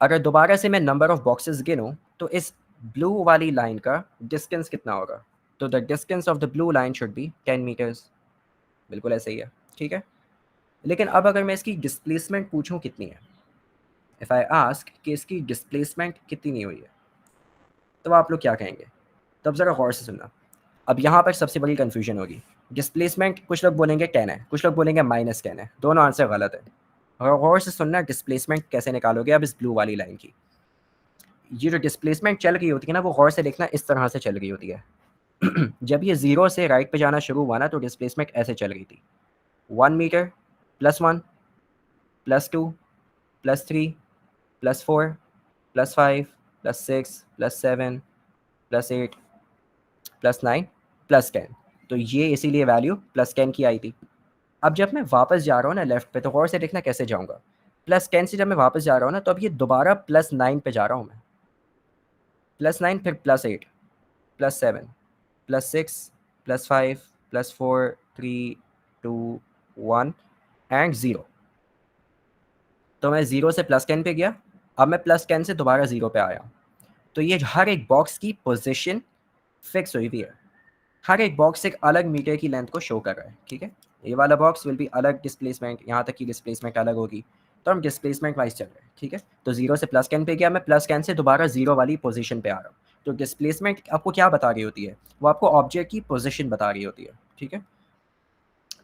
अगर दोबारा से मैं नंबर ऑफ बॉक्सेस गिनूँ तो इस ब्लू वाली लाइन का डिस्टेंस कितना होगा? तो the distance of the blue line should be 10 metres, बिल्कुल ऐसे ही है, ठीक है। लेकिन अब अगर मैं इसकी डिस्प्लेसमेंट पूछूं कितनी है, इफ़ आई आस्क कि इसकी डिस्प्लेसमेंट कितनी हुई है, तो आप लोग क्या कहेंगे? तब ज़रा गौर से सुनना। अब यहाँ पर सबसे बड़ी कन्फ्यूजन होगी। डिस्प्लेसमेंट कुछ लोग बोलेंगे 10 है, कुछ लोग बोलेंगे -10 है, दोनों आंसर गलत है। और गौर से सुनना, डिस्प्लेसमेंट कैसे निकालोगे अब इस ब्लू वाली लाइन की। ये जो डिस्प्लेसमेंट चल रही होती है ना, वो गौर से देखना इस तरह से चल रही होती है। जब ये ज़ीरो से राइट पे जाना शुरू हुआ ना, तो डिस्प्लेसमेंट ऐसे चल रही थी, 1 मीटर, +1, +2, +3, +4, +5, +6, +7, +8, +9, +10। तो ये इसीलिए वैल्यू +10 की आई थी। अब जब मैं वापस जा रहा हूँ ना लेफ्ट पे, तो गौर से देखना कैसे जाऊँगा। +10 से जब मैं वापस जा रहा हूँ ना, तो अब ये दोबारा +9 पे जा रहा हूँ मैं। +9 फिर +8, +7, +6, +5, +4, 3, 2, 1 एंड 0। तो मैं 0 से +10 पे गया, अब मैं +10 से दोबारा 0 पे आया। तो ये हर एक बॉक्स की पोजीशन फिक्स हुई हुई है। हर एक बॉक्स एक अलग मीटर की लेंथ को शो कर रहा है, ठीक है। ये वाला बॉक्स विल बी अलग डिस्प्लेसमेंट, यहाँ तक की डिस्प्लेसमेंट अलग होगी। तो हम डिस्प्लेसमेंट वाइज चल रहे हैं, ठीक है। तो 0 से +10 पे गया, मैं +10 से दोबारा 0 वाली पोजीशन पे आ रहा हूँ। तो डिस्प्लेसमेंट आपको क्या बता रही होती है? वो आपको ऑब्जेक्ट की पोजीशन बता रही होती है, ठीक है।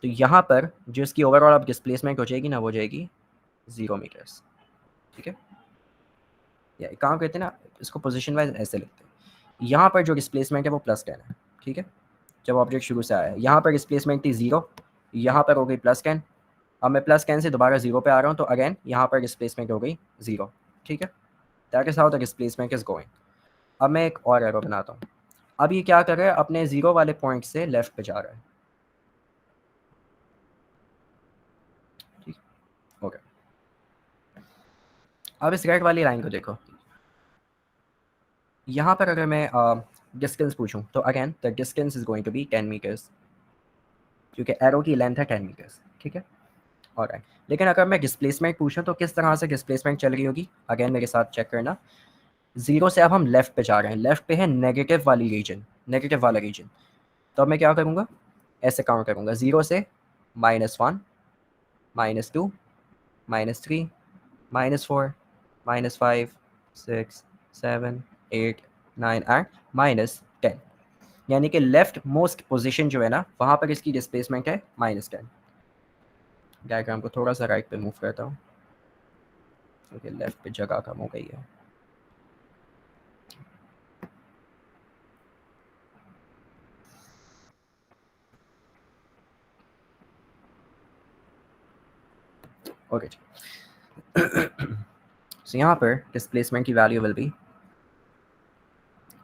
तो यहाँ पर जो इसकी ओवरऑल अब डिस्प्लेसमेंट हो जाएगी ना, वो हो जाएगी 0 मीटर्स, ठीक है। या एक काम करते हैं ना, इसको पोजीशन वाइज ऐसे लिखते हैं। यहाँ पर जो डिस्प्लेसमेंट है वो +10 है, ठीक है। जब ऑब्जेक्ट शुरू से आया है, यहाँ पर डिस्प्लेसमेंट थी 0, यहाँ पर हो गई +10। अब मैं +10 से दोबारा 0 पे आ रहा हूँ, तो अगेन यहाँ पर डिस्प्लेसमेंट हो गई 0, ठीक है। That is how the displacement is going. अब मैं एक और एरो बनाता हूँ। अब ये क्या कर रहा है, अपने 0 वाले पॉइंट से लेफ्ट पे जा रहा है, ठीक, ओके। अब इस रेड वाली लाइन को देखो। यहाँ पर अगर मैं डिस्टेंस पूछूं, तो again the distance is going to be 10 metres, क्योंकि एरो की लेंथ है 10 मीटर्स, ठीक है। ऑलराइट, लेकिन अगर मैं डिस्प्लेसमेंट पूछूं तो किस तरह से डिस्प्लेसमेंट चल रही होगी, अगेन मेरे साथ चेक करना। 0 से अब हम लेफ्ट पे जा रहे हैं, लेफ्ट पे है नेगेटिव वाली रीजन, नेगेटिव वाला रीजन। तो अब मैं क्या करूँगा, ऐसे काउंट करूँगा, 0 से -1, -2, -3, -4, -5, 6, 7, 8, 9 एंड -10। यानी कि लेफ्ट मोस्ट पोजीशन जो है ना, वहाँ पर इसकी डिस्प्लेसमेंट है -10। डायग्राम को थोड़ा सा राइट पे मूव करता हूँ, क्योंकि लेफ्ट पे जगह कम हो गई है। ओके, सो यहाँ पर डिस्प्लेसमेंट की वैल्यू विल बी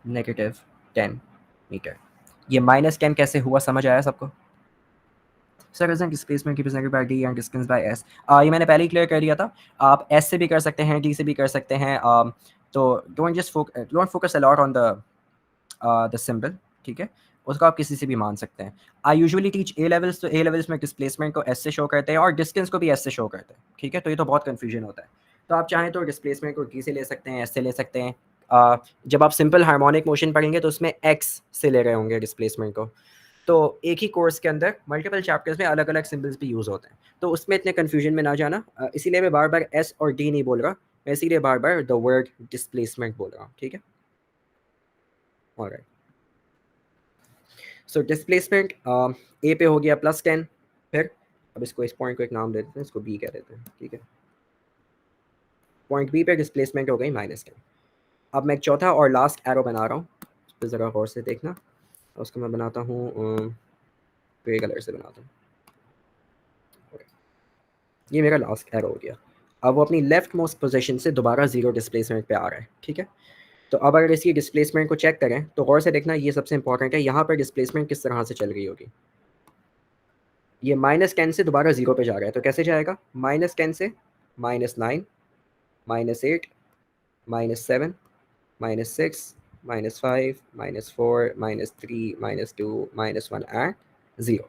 -10 मीटर। ये -10 कैसे हुआ, समझ आया सबको? सर इज डिस्प्लेसमेंट की represented by D and distance by S. ये मैंने पहले ही क्लियर कर दिया था। आप एस से भी कर सकते हैं, डी से भी कर सकते हैं। तो don't focus a lot on the symbol, ठीक है। उसको आप किसी से भी मान सकते हैं। I usually teach A levels, तो ए लेवल्स में डिस्प्लेसमेंट को एस से शो करते हैं और डिस्टेंस को भी एस से शो करते हैं, ठीक है। तो ये तो बहुत कन्फ्यूजन होता है। तो आप चाहें तो डिस्प्लेसमेंट को डी से ले सकते हैं, एस से ले सकते हैं। जब आप सिंपल हार्मोनिक मोशन पढ़ेंगे तो उसमें एक्स से ले रहे होंगे डिस्प्लेसमेंट को। तो एक ही कोर्स के अंदर मल्टीपल चैप्टर्स में अलग अलग सिंबल्स भी यूज़ होते हैं, तो उसमें इतने कन्फ्यूजन में ना जाना। इसीलिए मैं बार बार एस और डी नहीं बोल रहा, मैं इसीलिए बार बार द वर्ड डिस्प्लेसमेंट बोल रहा हूँ, ठीक है। ऑलराइट, सो डिस्प्लेसमेंट ए पे हो गया +10। फिर अब इसको, इस पॉइंट को एक नाम दे देते हैं, इसको बी कह देते हैं, ठीक है। पॉइंट बी पे डिस्प्लेसमेंट हो गई -10। अब मैं एक चौथा और लास्ट एरो बना रहा हूँ, उस पर ज़रा गौर से देखना। उसको मैं बनाता हूँ ग्रे कलर से बनाता हूँ। ये मेरा लास्ट एरो हो गया। अब वो अपनी लेफ्ट मोस्ट पोजीशन से दोबारा 0 डिस्प्लेसमेंट पे आ रहा है, ठीक है। तो अब अगर इसकी डिस्प्लेसमेंट को चेक करें तो गौर से देखना, ये सबसे इंपॉर्टेंट है। यहाँ पर डिस्प्लेसमेंट किस तरह से चल रही होगी। ये -10 से दोबारा 0 पे जा रहा है, तो कैसे जाएगा, -10 से -9, -8, -7, -6, -5, -4, -3, -2, -1 एंड 0।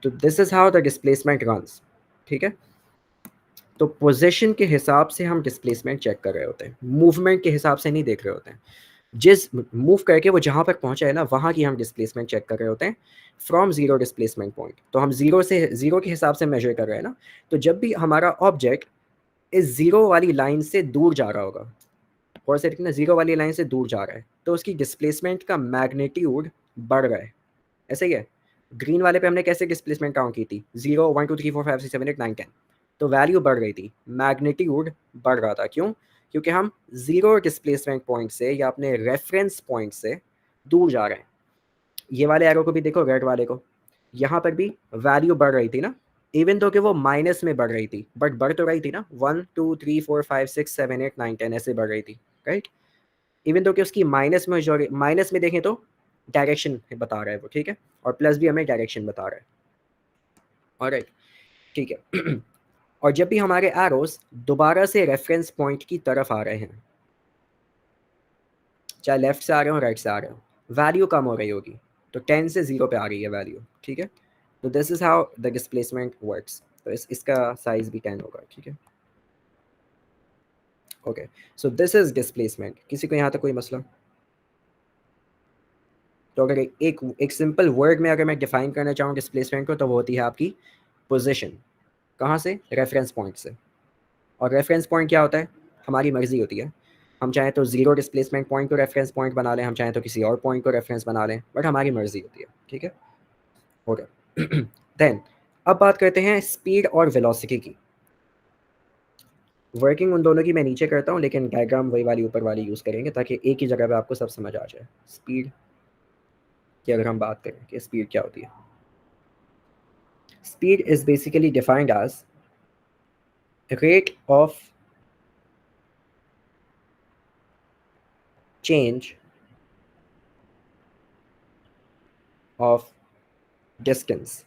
तो this is how the displacement runs, ठीक है। तो पोजीशन के हिसाब से हम डिस्प्लेसमेंट चेक कर रहे होते हैं, मूवमेंट के हिसाब से नहीं देख रहे होते हैं। जिस मूव करके वो जहाँ पर पहुँचा है ना, वहाँ की हम डिस्प्लेसमेंट चेक कर रहे होते हैं फ्रॉम ज़ीरो डिस्प्लेसमेंट पॉइंट। तो हम ज़ीरो के हिसाब से मेजर कर रहे हैं ना, तो जब भी हमारा ऑब्जेक्ट इस ज़ीरो वाली लाइन से दूर जा रहा होगा, और से ना ज़ीरो वाली लाइन से दूर जा रहा है, तो उसकी डिस्प्लेसमेंट का मैग्नीट्यूड बढ़ रहा है। ऐसे ही है। ग्रीन वाले पे हमने कैसे डिस्प्लेसमेंट काउंट की थी, 0 1 2 3 4 5 6 7 8 9 10, तो वैल्यू बढ़ गई थी, मैग्नीट्यूड बढ़ रहा था। क्यों? क्योंकि हम ज़ीरो डिस्प्लेसमेंट पॉइंट से या अपने रेफरेंस पॉइंट से दूर जा रहे हैं। ये वाले एरो को भी देखो, रेड वाले को, यहाँ पर भी वैल्यू बढ़ रही थी ना, इवन तो कि वो माइनस में बढ़ रही थी, बट बढ़ तो रही थी ना, 1 2 3 4 5 6 7 8 9 10 ऐसे बढ़ रही थी, राइट। इवन तो कि उसकी माइनस में देखें तो डायरेक्शन बता रहा है वो, ठीक है, और प्लस भी हमें डायरेक्शन बता रहा है। ऑलराइट, ठीक है। और जब भी हमारे एरोस दोबारा से रेफरेंस पॉइंट की तरफ आ रहे हैं, चाहे लेफ्ट से आ रहे हो राइट से आ रहे हो, वैल्यू कम हो रही होगी, तो 10 से 0 पे आ रही है वैल्यू, ठीक है। तो this is how the displacement works. तो इसका साइज भी 10 होगा, ठीक है। Okay, so this is displacement. किसी को यहाँ तक कोई मसला? तो अगर एक सिंपल वर्ड में अगर मैं डिफाइन करना चाहूँ डिस्प्लेसमेंट को, तो वो होती है आपकी पोजीशन। कहाँ से? रेफरेंस पॉइंट से। और रेफरेंस पॉइंट क्या होता है? हमारी मर्जी होती है। हम चाहें तो ज़ीरो डिस्प्लेसमेंट पॉइंट को रेफरेंस पॉइंट बना लें, हम चाहें तो किसी और पॉइंट को रेफरेंस बना लें, बट हमारी मर्जी होती है, ठीक है। ओके, देन अब बात करते हैं स्पीड और वेलोसिटी की। वर्किंग उन दोनों की मैं नीचे करता हूँ, लेकिन डायग्राम वही वाली ऊपर वाली यूज़ करेंगे ताकि एक ही जगह पे आपको सब समझ आ जाए। स्पीड की अगर हम बात करें कि स्पीड क्या होती है, speed is basically defined as rate of change of distance।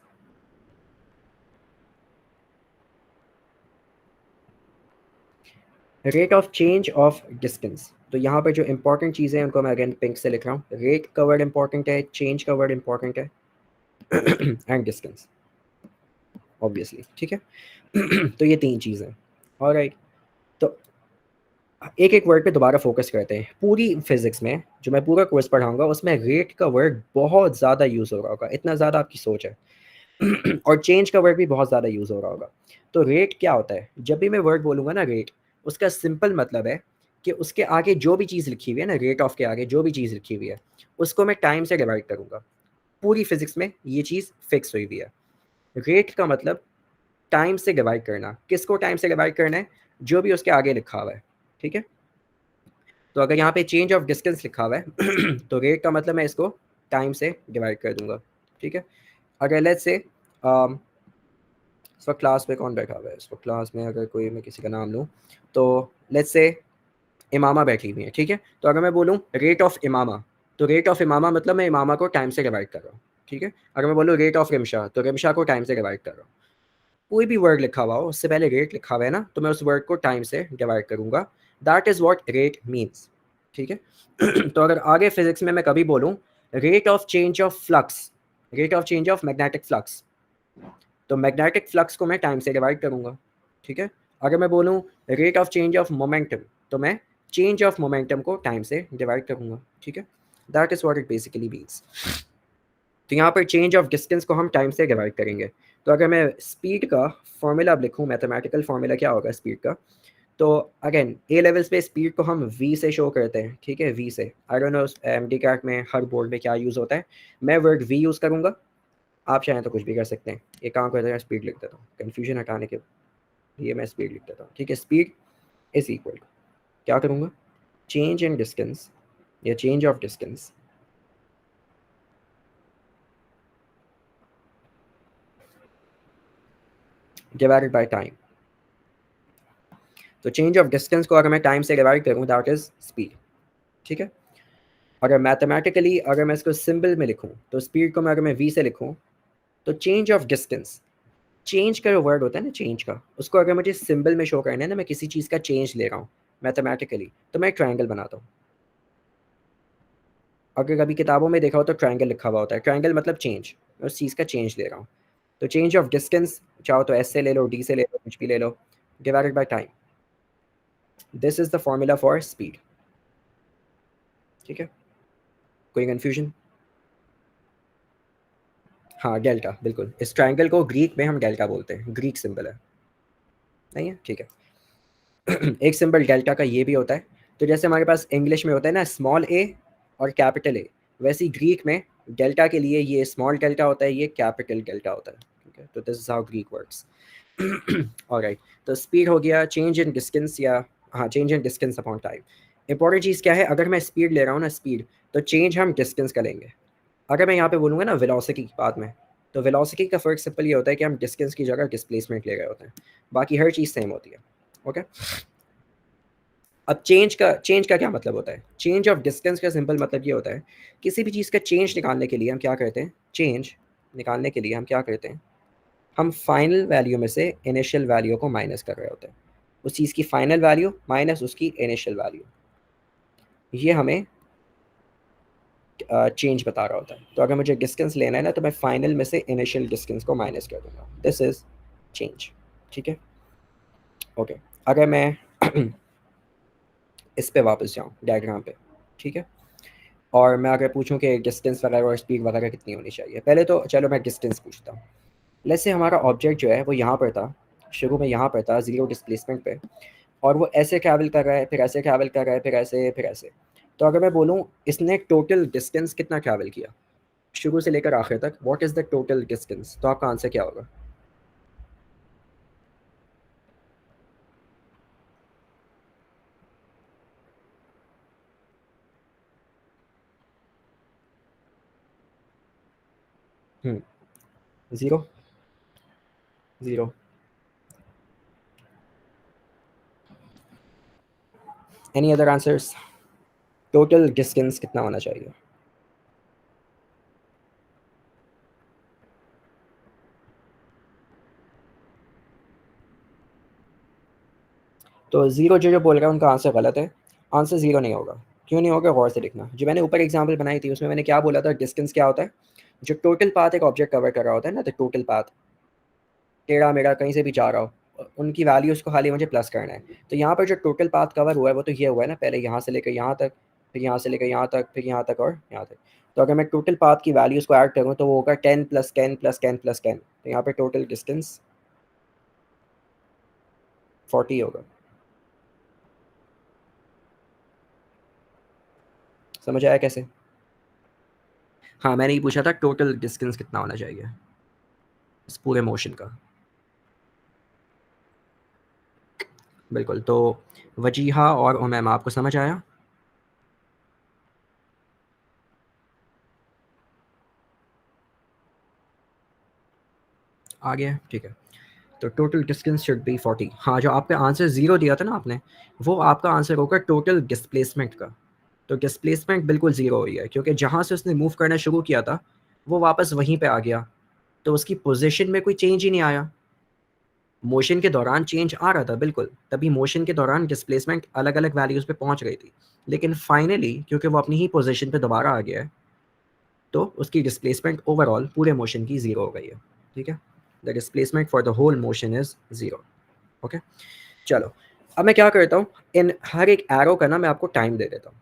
Rate of change of distance. तो यहाँ पर जो इंपॉर्टेंट चीज़ें हैं उनको मैं अगेन पिंक से लिख रहा हूँ। रेट का वर्ड इंपॉर्टेंट है, चेंज का वर्ड इंपॉर्टेंट है, एंड डिस्टेंस ऑब्वियसली, ठीक है। तो ये तीन चीज़ें। ऑलराइट, तो एक एक वर्ड पे दोबारा फोकस करते हैं। पूरी फिजिक्स में जो मैं पूरा कोर्स पढ़ाऊंगा उसमें रेट का वर्ड बहुत ज़्यादा यूज़ हो रहा होगा, इतना ज़्यादा आपकी सोच है। और चेंज का वर्ड भी बहुत ज़्यादा यूज़ हो रहा होगा। तो रेट क्या होता है? जब भी मैं वर्ड बोलूँगा ना रेट, उसका सिंपल मतलब है कि उसके आगे जो भी चीज़ लिखी हुई है ना, रेट ऑफ के आगे जो भी चीज़ लिखी हुई है उसको मैं टाइम से डिवाइड करूँगा। पूरी फिजिक्स में ये चीज़ फिक्स हुई हुई है। रेट का मतलब टाइम से डिवाइड करना। किसको टाइम से डिवाइड करना है? जो भी उसके आगे लिखा हुआ है, ठीक है। तो अगर यहाँ पे चेंज ऑफ डिस्टेंस लिखा हुआ है तो रेट का मतलब मैं इसको टाइम से डिवाइड कर दूंगा, ठीक है। अगर लेट्स से इस वक्त क्लास में कौन बैठा हुआ है? इस वक्त क्लास में अगर कोई मैं किसी का नाम लूँ, तो लेट्स से इमामा बैठी हुई है, ठीक है। तो अगर मैं बोलूँ रेट ऑफ इमामा, तो रेट ऑफ इमामा मतलब मैं इमामा को टाइम से डिवाइड कर रहा हूँ, ठीक है। अगर मैं बोलूँ रेट ऑफ रिमशा, तो रिमशा को टाइम से डिवाइड कर रहा हूँ। कोई भी वर्ड लिखा हुआ हो उससे पहले रेट लिखा हुआ है ना, तो मैं उस वर्ड को टाइम से डिवाइड करूँगा। That is what rate means, ठीक है। तो अगर आगे फिजिक्स में मैं कभी बोलूँ rate of change of flux, rate of change of magnetic flux, तो मैग्नेटिक फ्लक्स को मैं टाइम से डिवाइड करूँगा, ठीक है। अगर मैं बोलूँ rate of change of momentum, तो मैं चेंज ऑफ मोमेंटम को टाइम से डिवाइड करूँगा, ठीक है। That is what it basically means. तो यहाँ पर चेंज ऑफ डिस्टेंस को हम टाइम से डिवाइड करेंगे। तो अगर मैं स्पीड का फॉर्मूला अब लिखूँ, मैथमेटिकल फॉर्मूला क्या होगा स्पीड का, तो अगेन ए लेवल्स पे स्पीड को हम वी से शो करते हैं, ठीक है, we say. I don't know MDCAT में हर बोर्ड में क्या यूज़ होता है, मैं वर्ड वी यूज़ करूँगा, आप चाहें तो कुछ भी कर सकते हैं। एक काम करते हैं, स्पीड लिख देता हूँ कन्फ्यूजन हटाने के लिए, मैं स्पीड लिख देता हूँ, ठीक है। स्पीड इज इक्वल टू क्या करूँगा, चेंज इन डिस्टेंस या change of distance divided by time. तो चेंज ऑफ डिस्टेंस को अगर मैं टाइम से डिवाइड करूँ दैट इज स्पीड, ठीक है। अगर मैथमेटिकली अगर मैं इसको सिंबल में लिखूँ, तो स्पीड को मैं अगर मैं वी से लिखूँ, तो चेंज ऑफ डिस्टेंस, चेंज का जो वर्ड होता है ना चेंज का, उसको अगर मुझे सिंबल में शो करना है ना, मैं किसी चीज़ का चेंज ले रहा हूँ मैथमेटिकली, तो मैं एक ट्रायंगल बनाता हूँ। अगर कभी किताबों में देखा हो तो ट्रायंगल लिखा हुआ होता है, ट्रायंगल मतलब चेंज, मैं उस चीज़ का चेंज ले रहा हूँ। तो चेंज ऑफ डिस्टेंस चाहो तो एस से ले लो, डी से ले लो, कुछ भी ले लो, divided by time. This is the formula for speed. ठीक है, कोई कंफ्यूजन? हाँ डेल्टा, बिल्कुल, इस ट्रायंगल को ग्रीक में हम डेल्टा बोलते हैं, ग्रीक सिंबल है, नहीं है? ठीक है। एक सिंबल डेल्टा का ये भी होता है। तो जैसे हमारे पास इंग्लिश में होता है ना स्मॉल ए और कैपिटल ए, वैसे ही ग्रीक में डेल्टा के लिए ये स्मॉल डेल्टा होता है, ये कैपिटल डेल्टा होता है। ठीक है, तो this is how Greek works. Alright, तो स्पीड हो गया चेंज इन डिस्टेंस, या हाँ change in distance upon time. Important चीज़ क्या है, अगर मैं स्पीड ले रहा हूँ ना स्पीड, तो चेंज हम डिस्टेंस का लेंगे। अगर मैं यहाँ पे बोलूँगा ना वेलोसिटी बाद में, तो वेलोसिटी का फ़र्क सिंपल ये होता है कि हम डिस्टेंस की जगह डिस्प्लेसमेंट ले रहे होते हैं, बाकी हर चीज़ सेम होती है। ओके, अब चेंज का क्या मतलब होता है? चेंज ऑफ डिस्टेंस का सिंपल मतलब ये होता है, किसी भी चीज़ का चेंज निकालने के लिए हम क्या करते हैं, चेंज निकालने के लिए हम क्या करते हैं, हम फाइनल वैल्यू में से इनिशियल वैल्यू को माइनस कर रहे होते हैं। उस चीज़ की फाइनल वैल्यू माइनस उसकी इनिशियल वैल्यू, ये हमें चेंज बता रहा होता है। तो अगर मुझे डिस्टेंस लेना है ना, तो मैं फाइनल में से इनिशियल डिस्टेंस को माइनस कर दूंगा, दिस इज चेंज। ठीक है, ओके। अगर मैं इस पे वापस जाऊँ डायग्राम पे, ठीक है, और मैं अगर पूछूं कि डिस्टेंस वगैरह और स्पीड वगैरह कितनी होनी चाहिए, पहले तो चलो मैं डिस्टेंस पूछता हूँ। लेट्स से हमारा ऑब्जेक्ट जो है वो यहाँ पर था, शुरू में यहाँ पर था जीरो डिस्प्लेसमेंट पे, और वो ऐसे ट्रैवल कर रहा है, फिर ऐसे ट्रैवल कर रहा है, फिर ऐसे, फिर ऐसे। तो अगर मैं बोलूँ इसने टोटल डिस्टेंस कितना ट्रैवल किया शुरू से लेकर आखिर तक, what is the total distance, तो आपका आंसर क्या होगा? Zero, zero. Any other answers? Total distance कितना होना चाहिए? तो ज़ीरो जो जो बोल रहा है उनका आंसर गलत है, आंसर ज़ीरो नहीं होगा। क्यों नहीं होगा, गौर से देखना। जो मैंने ऊपर एग्जांपल बनाई थी उसमें मैंने क्या बोला था, डिस्टेंस क्या होता है, जो टोटल पाथ एक ऑब्जेक्ट कवर कर रहा होता है ना, तो टोटल पाथ टेढ़ा मेढ़ा कहीं से भी जा रहा हो, उनकी वैल्यूज़ को खाली मुझे प्लस करना है। तो यहाँ पर जो टोटल पाथ कवर हुआ है वो तो ये हुआ है ना, पहले यहाँ से लेकर यहाँ तक, फिर यहाँ से लेकर यहाँ तक, फिर यहाँ तक और यहाँ तक। तो अगर मैं टोटल पाथ की वैल्यूज़ को ऐड करूँ तो वो होगा 10 + 10 + 10 + 10, तो यहाँ पर टोटल डिस्टेंस 40 होगा। समझ आया कैसे? हाँ, मैंने ये पूछा था टोटल डिस्टेंस कितना होना चाहिए इस पूरे मोशन का। बिल्कुल, तो वजीहा और उमैमा आपको समझ आया? आ गया, ठीक है। तो टोटल डिस्टेंस शुड बी 40। हाँ, जो आपका आंसर ज़ीरो दिया था ना आपने, वो आपका आंसर होगा टोटल डिस्प्लेसमेंट का। तो डिस्प्लेसमेंट बिल्कुल ज़ीरो हुई है, क्योंकि जहाँ से उसने मूव करना शुरू किया था वो वापस वहीं पे आ गया, तो उसकी पोजीशन में कोई चेंज ही नहीं आया। मोशन के दौरान चेंज आ रहा था बिल्कुल, तभी मोशन के दौरान डिस्प्लेसमेंट अलग अलग वैल्यूज़ पे पहुंच गई थी, लेकिन फाइनली क्योंकि वो अपनी ही पोजीशन पे दोबारा आ गया है, तो उसकी डिस्प्लेसमेंट ओवरऑल पूरे मोशन की ज़ीरो हो गई है। ठीक है, the displacement for the whole motion is zero. Okay, चलो अब मैं क्या करता हूँ, इन हर एक एरो का ना मैं आपको टाइम दे देता हूँ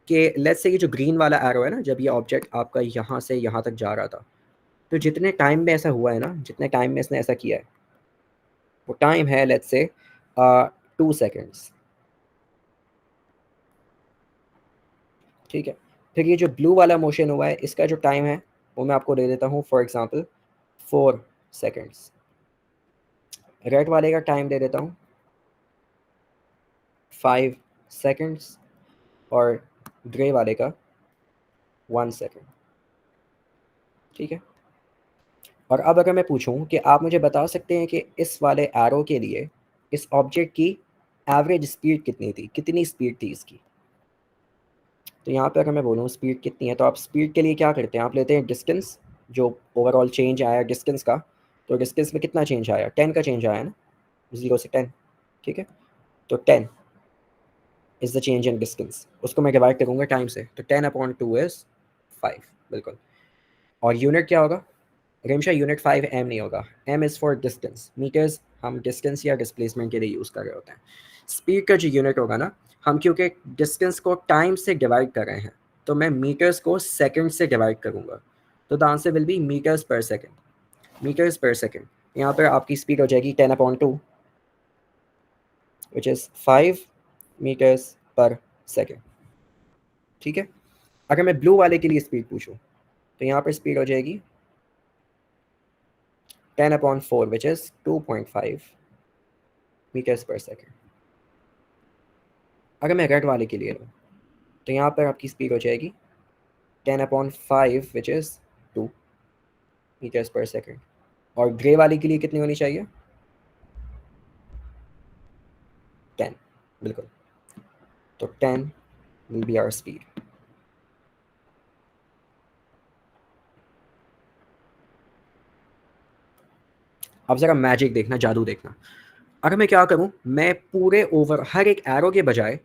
कि लेट्स से ये जो ग्रीन वाला एरो है ना, जब ये ऑब्जेक्ट आपका यहाँ से यहाँ तक जा रहा था, तो जितने टाइम में ऐसा हुआ है ना, जितने टाइम में इसने ऐसा किया है, वो टाइम है लेट्स से 2 सेकेंड्स। ठीक है, फिर ये जो ब्लू वाला मोशन हुआ है इसका जो टाइम है वो मैं आपको दे देता हूँ, फॉर एग्जांपल 4 सेकेंड्स। रेड वाले का टाइम दे देता हूँ 5 सेकेंड्स, और ग्रे वाले का 1 सेकेंड। ठीक है, और अब अगर मैं पूछूं कि आप मुझे बता सकते हैं कि इस वाले एरो के लिए इस ऑब्जेक्ट की एवरेज स्पीड कितनी थी, कितनी स्पीड थी इसकी। तो यहाँ पे अगर मैं बोलूँ स्पीड कितनी है, तो आप स्पीड के लिए क्या करते हैं, आप लेते हैं डिस्टेंस, जो ओवरऑल चेंज आया डिस्टेंस का, तो डिस्टेंस में कितना चेंज आया, 10 का चेंज आया ना, 0 से 10। ठीक है, तो 10 is the change in distance, उसको मैं डिवाइड करूँगा टाइम से, तो 10/2 इज़ 5, बिल्कुल। और यूनिट क्या होगा रिमशा? यूनिट 5 एम नहीं होगा, M is for distance, metres हम डिस्टेंस या डिस्प्लेसमेंट के लिए यूज़ कर रहे होते हैं। स्पीड का जो यूनिट होगा ना, हम क्योंकि डिस्टेंस को टाइम से डिवाइड कर रहे हैं, तो मैं मीटर्स को सेकंड से डिवाइड करूँगा, तो the answer will be metres per second, metres per second. यहाँ पर आपकी स्पीड हो जाएगी 10/2 which is 5 metres per second, ठीक है। अगर मैं ब्लू वाले के लिए स्पीड पूछूँ, तो यहाँ पर स्पीड हो जाएगी 10/4 which is 2.5 metres per second. अगर मैं रेड वाले के लिए लूँ, तो यहाँ पर आपकी स्पीड हो जाएगी 10/5 which is 2 metres per second. और ग्रे वाले के लिए कितनी होनी चाहिए? 10, बिल्कुल। तो 10 विल बी आवर स्पीड। अब ज़रा मैजिक देखना, जादू देखना। अगर मैं क्या करूँ, मैं पूरे हर एक एरो के बजाय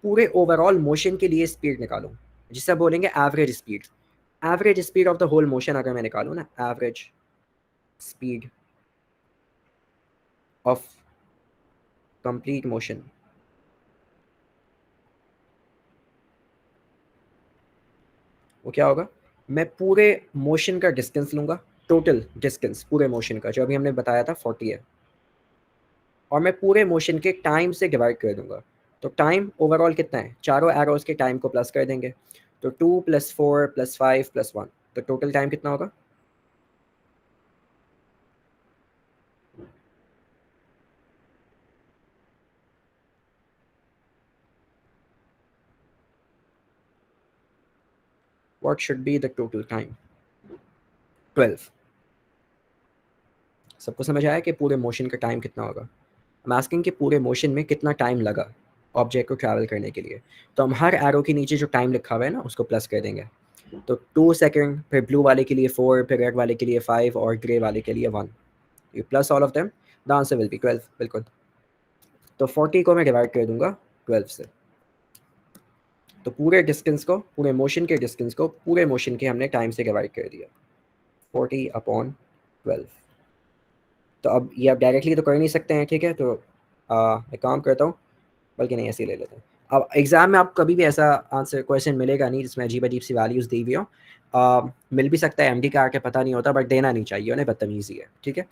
पूरे ओवरऑल मोशन के लिए स्पीड निकालूँ, जिसे बोलेंगे average speed. Average speed of the whole motion अगर मैं निकालूँ ना, average speed of complete motion, वो क्या होगा? मैं पूरे मोशन का डिस्टेंस लूँगा, टोटल डिस्टेंस पूरे मोशन का, जो अभी हमने बताया था 40 है, और मैं पूरे मोशन के टाइम से डिवाइड कर दूंगा। तो टाइम ओवरऑल कितना है, चारों एरोज के टाइम को प्लस कर देंगे, तो 2 + 4 + 5 + 1, तो टोटल टाइम कितना होगा? What should be the total time? 12। सबको समझ आया कि पूरे मोशन का टाइम कितना होगा? I'm asking कि पूरे मोशन में कितना टाइम लगा ऑब्जेक्ट को ट्रैवल करने के लिए। तो हम हर एरो के नीचे जो टाइम लिखा हुआ है ना, उसको प्लस कर देंगे। तो 2 सेकंड, फिर ब्लू वाले के लिए 4, फिर रेड वाले के लिए 5 और ग्रे वाले के लिए 1। You plus all of them, the answer will B 12, बिल्कुल। तो 40 को मैं डिवाइड कर दूंगा 12 से। तो पूरे डिस्टेंस को, पूरे मोशन के डिस्टेंस को पूरे मोशन के हमने टाइम से डिवाइड कर दिया, 40/12। तो अब ये आप डायरेक्टली तो कर नहीं सकते हैं, ठीक है। तो मैं काम करता हूँ, बल्कि नहीं ऐसे ही ले लेते हैं। अब एग्ज़ाम में आपको कभी भी ऐसा आंसर क्वेश्चन मिलेगा नहीं जिसमें अजीब अजीब सी वैल्यूज़ दी हुई हो। मिल भी सकता है, एमडी का आके पता नहीं होता, बट देना नहीं चाहिए उन्हें, बदतमीज़ी है, ठीक है।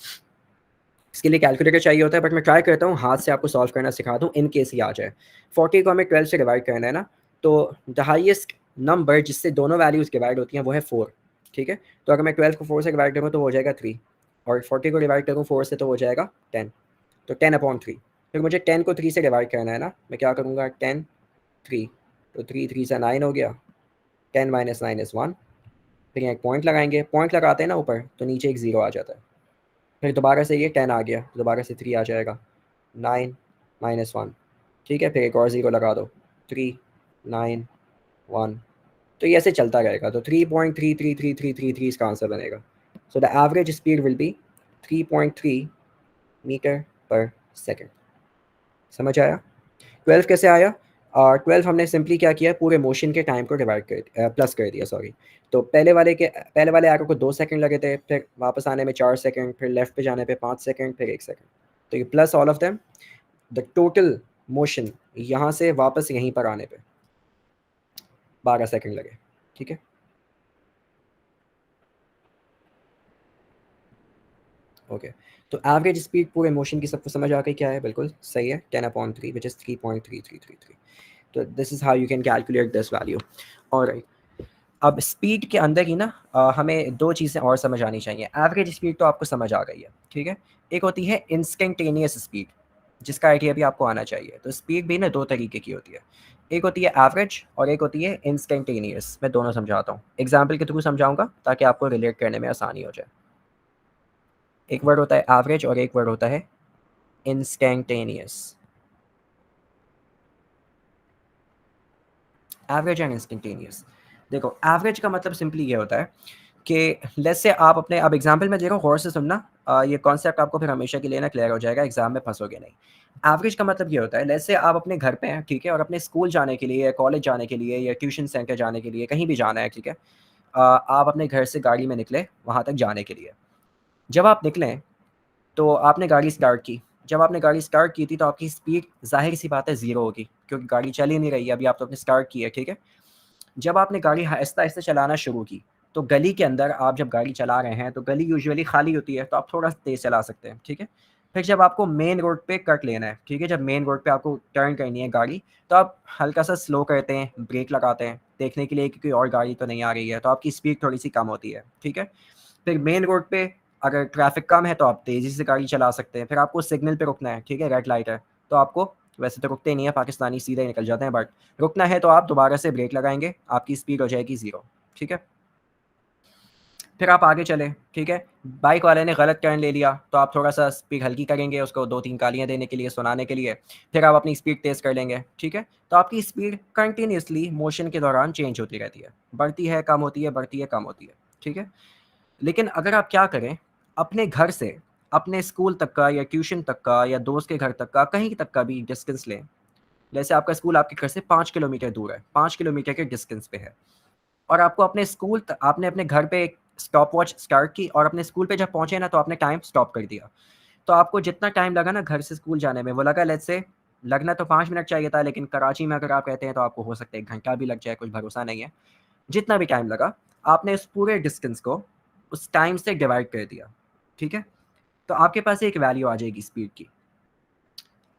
इसके लिए कैलकुलेटर चाहिए होता है, बट मैं ट्राई करता हूँ हाथ से आपको सॉल्व करना सिखा दूँ इन केस ही आ जाए। 40 को हमें 12 से डिवाइड करना है ना, तो द हाईएस्ट नंबर जिससे दोनों वैल्यूज़ डिवाइड होती हैं वो है 4, ठीक है। तो अगर मैं 12 को 4 से डिवाइड करूँ तो हो जाएगा 3, और 40 को डिवाइड करूँ 4 से तो हो जाएगा 10। तो 10/3। फिर मुझे 10 को 3 से डिवाइड करना है ना, मैं क्या करूँगा, 10 3, तो 3 3 से 9 हो गया, 10 - 9 इज़ 1। फिर यहाँ एक पॉइंट लगाएंगे, पॉइंट लगाते हैं ना ऊपर, तो नीचे एक ज़ीरो आ जाता है। फिर दोबारा से ये 10 आ गया, तो दोबारा से 3 आ जाएगा, 9 - 1, ठीक है। फिर एक और ज़ीरो लगा दो, 3 9 1। तो ये ऐसे चलता रहेगा, तो 3.33333 इसका आंसर बनेगा। So the average speed will be 3.3 metre per second. समझ आया? 12 कैसे आया? 12 हमने सिंपली क्या किया, पूरे मोशन के टाइम को डिवाइड कर प्लस कर दिया, सॉरी। तो पहले वाले एरो को 2 सेकंड लगे थे, फिर वापस आने में 4 सेकंड, फिर लेफ्ट पे जाने पे 5 सेकंड, फिर 1 सेकंड। तो ये plus all of them, the total motion यहाँ से वापस यहीं पर आने पे 12 सेकंड लगे, ठीक है। ओके। तो एवरेज स्पीड पूरे मोशन की सबको समझ आ गई क्या है? बिल्कुल सही है, 10/3 विच इज़ 3.3333। तो this is how you can calculate this value. Alright, अब स्पीड के अंदर ही ना हमें दो चीज़ें और समझ आनी चाहिए। एवरेज स्पीड तो आपको समझ आ गई है, ठीक है। एक होती है इंस्टेंटेनियस स्पीड, जिसका आइडिया भी आपको आना चाहिए। तो स्पीड भी ना दो तरीके की होती है, एक होती है एवरेज और एक होती है इंस्टेंटेनियस। मैं दोनों समझाता हूँ, एग्जाम्पल के थ्रू समझाऊंगा ताकि आपको रिलेट करने में आसानी हो जाए। एक वर्ड होता है एवरेज और एक वर्ड होता है इंस्टेंटेनियस। Average and instantaneous. देखो, एवरेज का मतलब सिंपली ये होता है कि लेट्स से आप अपने, अब एग्जांपल मैं दे रहा हूँ, गौर से सुनना, ये कॉन्सेप्ट आपको फिर हमेशा के लिए ना क्लियर हो जाएगा, एग्जाम में फंसोगे नहीं। एवरेज का मतलब ये होता है, लेट्स से आप अपने घर पे हैं, ठीक है, और अपने स्कूल जाने के लिए या कॉलेज जाने के लिए या ट्यूशन सेंटर जाने के लिए कहीं भी जाना है, ठीक है, आप अपने घर से गाड़ी में निकले वहाँ तक जाने के लिए। जब आप निकलें तो आपने गाड़ी स्टार्ट की। जब आपने गाड़ी स्टार्ट की थी तो आपकी स्पीड ज़ाहिर-सी बात है ज़ीरो होगी, क्योंकि गाड़ी चल ही नहीं रही है, अभी आप तो आपने स्टार्ट की है, ठीक है? जब आपने गाड़ी आहिस्ता-आहिस्ता चलाना शुरू की, तो गली के अंदर आप जब गाड़ी चला रहे हैं, तो गली यूजुअली खाली होती है, तो आप थोड़ा तेज़ चला सकते हैं, ठीक है? फिर जब आपको मेन रोड पे कट लेना है, ठीक है? जब मेन रोड पे आपको टर्न करनी है गाड़ी, तो आप हल्का-सा स्लो करते हैं, ब्रेक लगाते हैं, देखने के लिए कि कोई और गाड़ी तो नहीं आ रही है, तो आपकी स्पीड थोड़ी-सी कम होती है, ठीक है? फिर मेन रोड पे अगर ट्रैफ़िक कम है, तो आप तेज़ी से गाड़ी चला सकते हैं। फिर आपको सिग्नल पे रुकना है, ठीक है? रेड लाइट है, तो आपको, वैसे तो रुकते नहीं है, पाकिस्तानी सीधे ही निकल जाते हैं, बट रुकना है तो आप दोबारा से ब्रेक लगाएँगे, आपकी स्पीड हो जाएगी ज़ीरो, ठीक है? फिर आप आगे चले, ठीक है? बाइक वाले ने गलत टर्न ले लिया, तो आप थोड़ा-सा स्पीड हल्की करेंगे, उसको 2-3 गालियाँ देने के लिए, सुनाने के लिए। फिर आप अपनी स्पीड तेज़ कर लेंगे, ठीक है? तो आपकी स्पीड कंटीन्यूअसली मोशन के दौरान चेंज होती रहती है। बढ़ती है, कम होती है, बढ़ती है, कम होती है, ठीक है? लेकिन अगर आप क्या करें, अपने घर से अपने स्कूल तक का या ट्यूशन तक का या दोस्त के घर तक का, कहीं तक का भी डिस्टेंस लें। जैसे आपका स्कूल आपके घर से 5 किलोमीटर दूर है, 5 किलोमीटर के डिस्टेंस पे है, और आपको अपने स्कूल त आपने अपने घर पे एक स्टॉपवॉच स्टार्ट की और अपने स्कूल पे जब पहुँचे ना, तो आपने टाइम स्टॉप कर दिया। तो आपको जितना टाइम लगा ना घर से स्कूल जाने में, वो लगा, लेट्स से लगना तो 5 मिनट चाहिए था, लेकिन कराची में अगर आप रहते हैं तो आपको हो सकता है 1 घंटा भी लग जाए, कुछ भरोसा नहीं है। जितना भी टाइम लगा, आपने उस पूरे डिस्टेंस को उस टाइम से डिवाइड कर दिया, ठीक है? तो आपके पास एक वैल्यू आ जाएगी स्पीड की।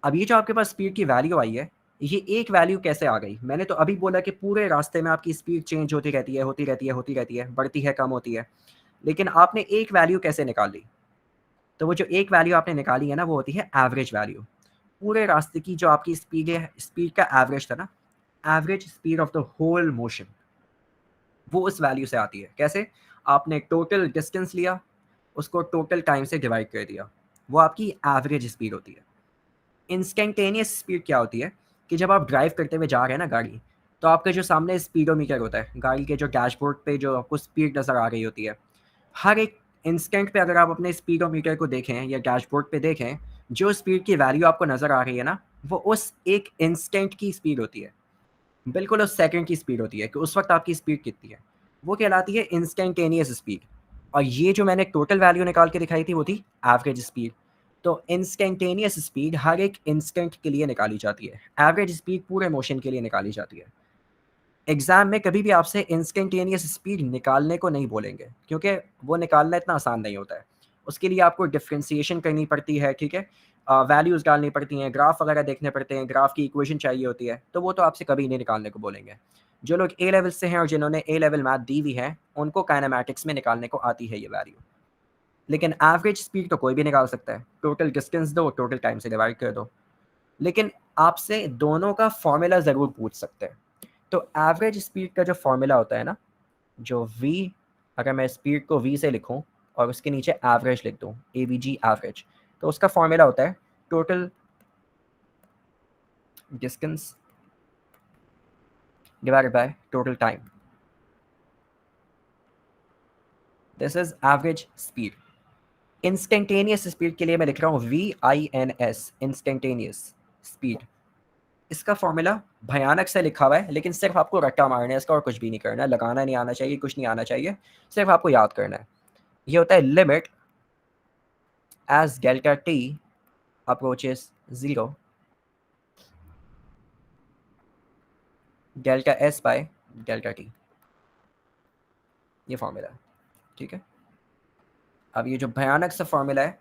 अब ये जो आपके पास स्पीड की वैल्यू आई है, ये एक वैल्यू कैसे आ गई? मैंने तो अभी बोला कि पूरे रास्ते में आपकी स्पीड चेंज होती रहती है, होती रहती है, होती रहती है, बढ़ती है, कम होती है। लेकिन आपने एक वैल्यू कैसे निकाल ली? तो वो जो एक वैल्यू आपने निकाली है ना, वो होती है एवरेज वैल्यू। पूरे रास्ते की जो आपकी स्पीड है, स्पीड का एवरेज था ना, average speed of the whole motion, वो उस वैल्यू से आती है। कैसे? आपने टोटल डिस्टेंस लिया, उसको टोटल टाइम से डिवाइड कर दिया। वो आपकी एवरेज स्पीड होती है। इंस्टेंटेनियस स्पीड क्या होती है कि जब आप ड्राइव करते हुए जा रहे हैं ना गाड़ी, तो आपके जो सामने स्पीडोमीटर होता है, गाड़ी के जो डैशबोर्ड पे जो आपको स्पीड नज़र आ रही होती है, हर एक इंस्टेंट पे अगर आप अपने स्पीडोमीटर को देखें या डैशबोर्ड पे देखें, जो स्पीड की वैल्यू आपको नज़र आ रही है ना, वो उस एक इंस्टेंट की स्पीड होती है। बिल्कुल उस सेकंड की स्पीड होती है कि उस वक़्त आपकी स्पीड कितनी है। वो कहलाती है इंस्टेंटेनियस स्पीड, और ये जो मैंने टोटल वैल्यू निकाल के दिखाई थी, वो थी एवरेज स्पीड। तो इंस्टेंटेनियस स्पीड हर एक इंस्टेंट के लिए निकाली जाती है। एवरेज स्पीड पूरे मोशन के लिए निकाली जाती है। एग्ज़ाम में कभी भी आपसे इंस्टेंटेनियस स्पीड निकालने को नहीं बोलेंगे, क्योंकि वो निकालना इतना आसान नहीं होता है। उसके लिए आपको डिफरेंशिएशन करनी पड़ती है, ठीक है? वैल्यूज़ डालनी पड़ती हैं, ग्राफ वगैरह देखने पड़ते हैं, ग्राफ की इक्वेशन चाहिए होती है, तो वो तो आपसे कभी नहीं निकालने को बोलेंगे। जो लोग ए लेवल से हैं और जिन्होंने ए लेवल मैथ दी हुई है, उनको काइनेमैटिक्स में निकालने को आती है ये वैल्यू। लेकिन एवरेज स्पीड तो कोई भी निकाल सकता है। टोटल डिस्टेंस दो, टोटल टाइम से डिवाइड कर दो। लेकिन आपसे दोनों का फ़ॉर्मूला ज़रूर पूछ सकते हैं। तो एवरेज स्पीड का जो फ़ॉर्मूला होता है ना, जो वी, अगर मैं स्पीड को वी से लिखूँ और उसके नीचे एवरेज लिख दूँ, एवीजी एवरेज, तो उसका फ़ॉर्मूला होता है total distance divided by total time. This is average speed. Instantaneous speed के लिए मैं लिख रहा हूँ VINS, इंस्टेंटेनियस स्पीड। इसका फ़ॉर्मूला भयानक से लिखा हुआ है, लेकिन सिर्फ़ आपको रट्टा मारना है इसका, और कुछ भी नहीं करना है, लगाना नहीं आना चाहिए, कुछ नहीं आना चाहिए, सिर्फ़ आपको याद करना है। ये होता है limit as delta T approaches 0, delta S by delta T, ये फ़ॉर्मूला है, ठीक है? अब ये जो भयानक सा फ़ॉर्मूला है,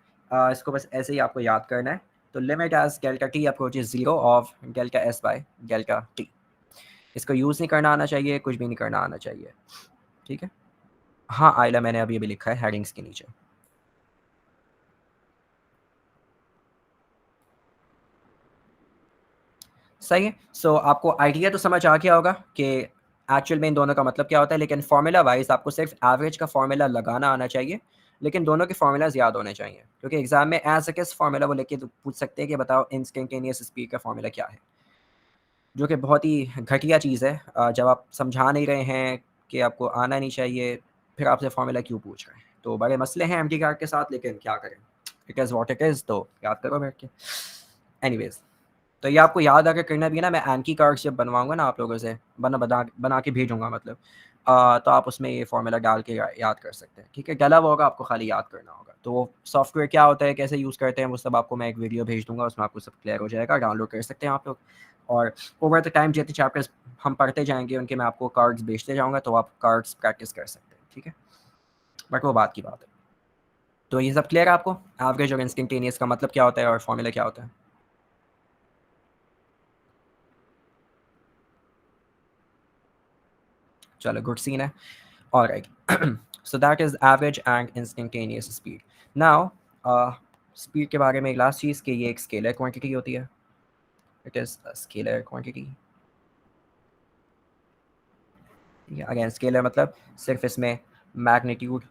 इसको बस ऐसे ही आपको याद करना है। तो limit as delta T approaches 0 of delta S by delta T। इसको यूज़ नहीं करना आना चाहिए, कुछ भी नहीं करना आना चाहिए, ठीक है? हाँ, आइला मैंने अभी-अभी लिखा है हेडिंग्स के नीचे। सही है। सो आपको आइडिया तो समझ आ गया होगा कि एक्चुअल में इन दोनों का मतलब क्या होता है, लेकिन फ़ॉर्मूला वाइज़ आपको सिर्फ़ एवरेज का फ़ॉर्मूला लगाना आना चाहिए, लेकिन दोनों के फ़ॉर्मूलाज़ याद होने चाहिए। क्योंकि एग्ज़ाम में एज़ इट इज़ फ़ॉर्मूला वो लेके तो पूछ सकते हैं कि बताओ इंस्टेंटेनियस स्पीड का फ़ॉर्मूला क्या है? जो कि बहुत ही घटिया चीज़ है। जब आप समझा नहीं रहे हैं कि आपको आना नहीं चाहिए, फिर आपसे फॉर्मूला क्यों पूछ रहे हैं। तो बड़े मसले हैं एम्प्टी कार्ड के साथ, लेकिन क्या करें, it is what it is, तो याद करो बैठ के। एनीवेज, तो ये आपको याद अगर करना भी है ना, मैं एंकी कार्ड्स जब बनवाऊंगा ना आप लोगों से, बना के भेजूंगा मतलब, तो आप उसमें ये फार्मूला डाल के याद कर सकते हैं, ठीक है। डला हुआ होगा, आपको खाली याद करना होगा। तो वो सॉफ्टवेयर क्या होता है, कैसे यूज़ करते हैं, वो सब आपको मैं एक वीडियो भेज दूंगा, उसमें आपको सब क्लियर हो जाएगा, डाउनलोड कर सकते हैं आप लोग। और ओवर द टाइम जितने चैप्टर्स हम पढ़ते जाएंगे उनके मैं आपको कार्ड्स भेजते जाऊँगा, तो आप कार्ड्स प्रैक्टिस कर सकते हैं, ठीक है। बट वो बात की बात है। तो ये सब क्लियर है आपको, एवरेज और इंस्टेंटेनियस का मतलब क्या होता है और फॉर्मूला क्या होता है। चलो, गुड सीन है। Alright, so that is average and instantaneous speed. Now, speed के बारे में एक लास्ट चीज़ कि ये एक स्केलर क्वांटिटी होती है। It is a scalar quantity. Again scalar मतलब सिर्फ इसमें मैग्नीट्यूड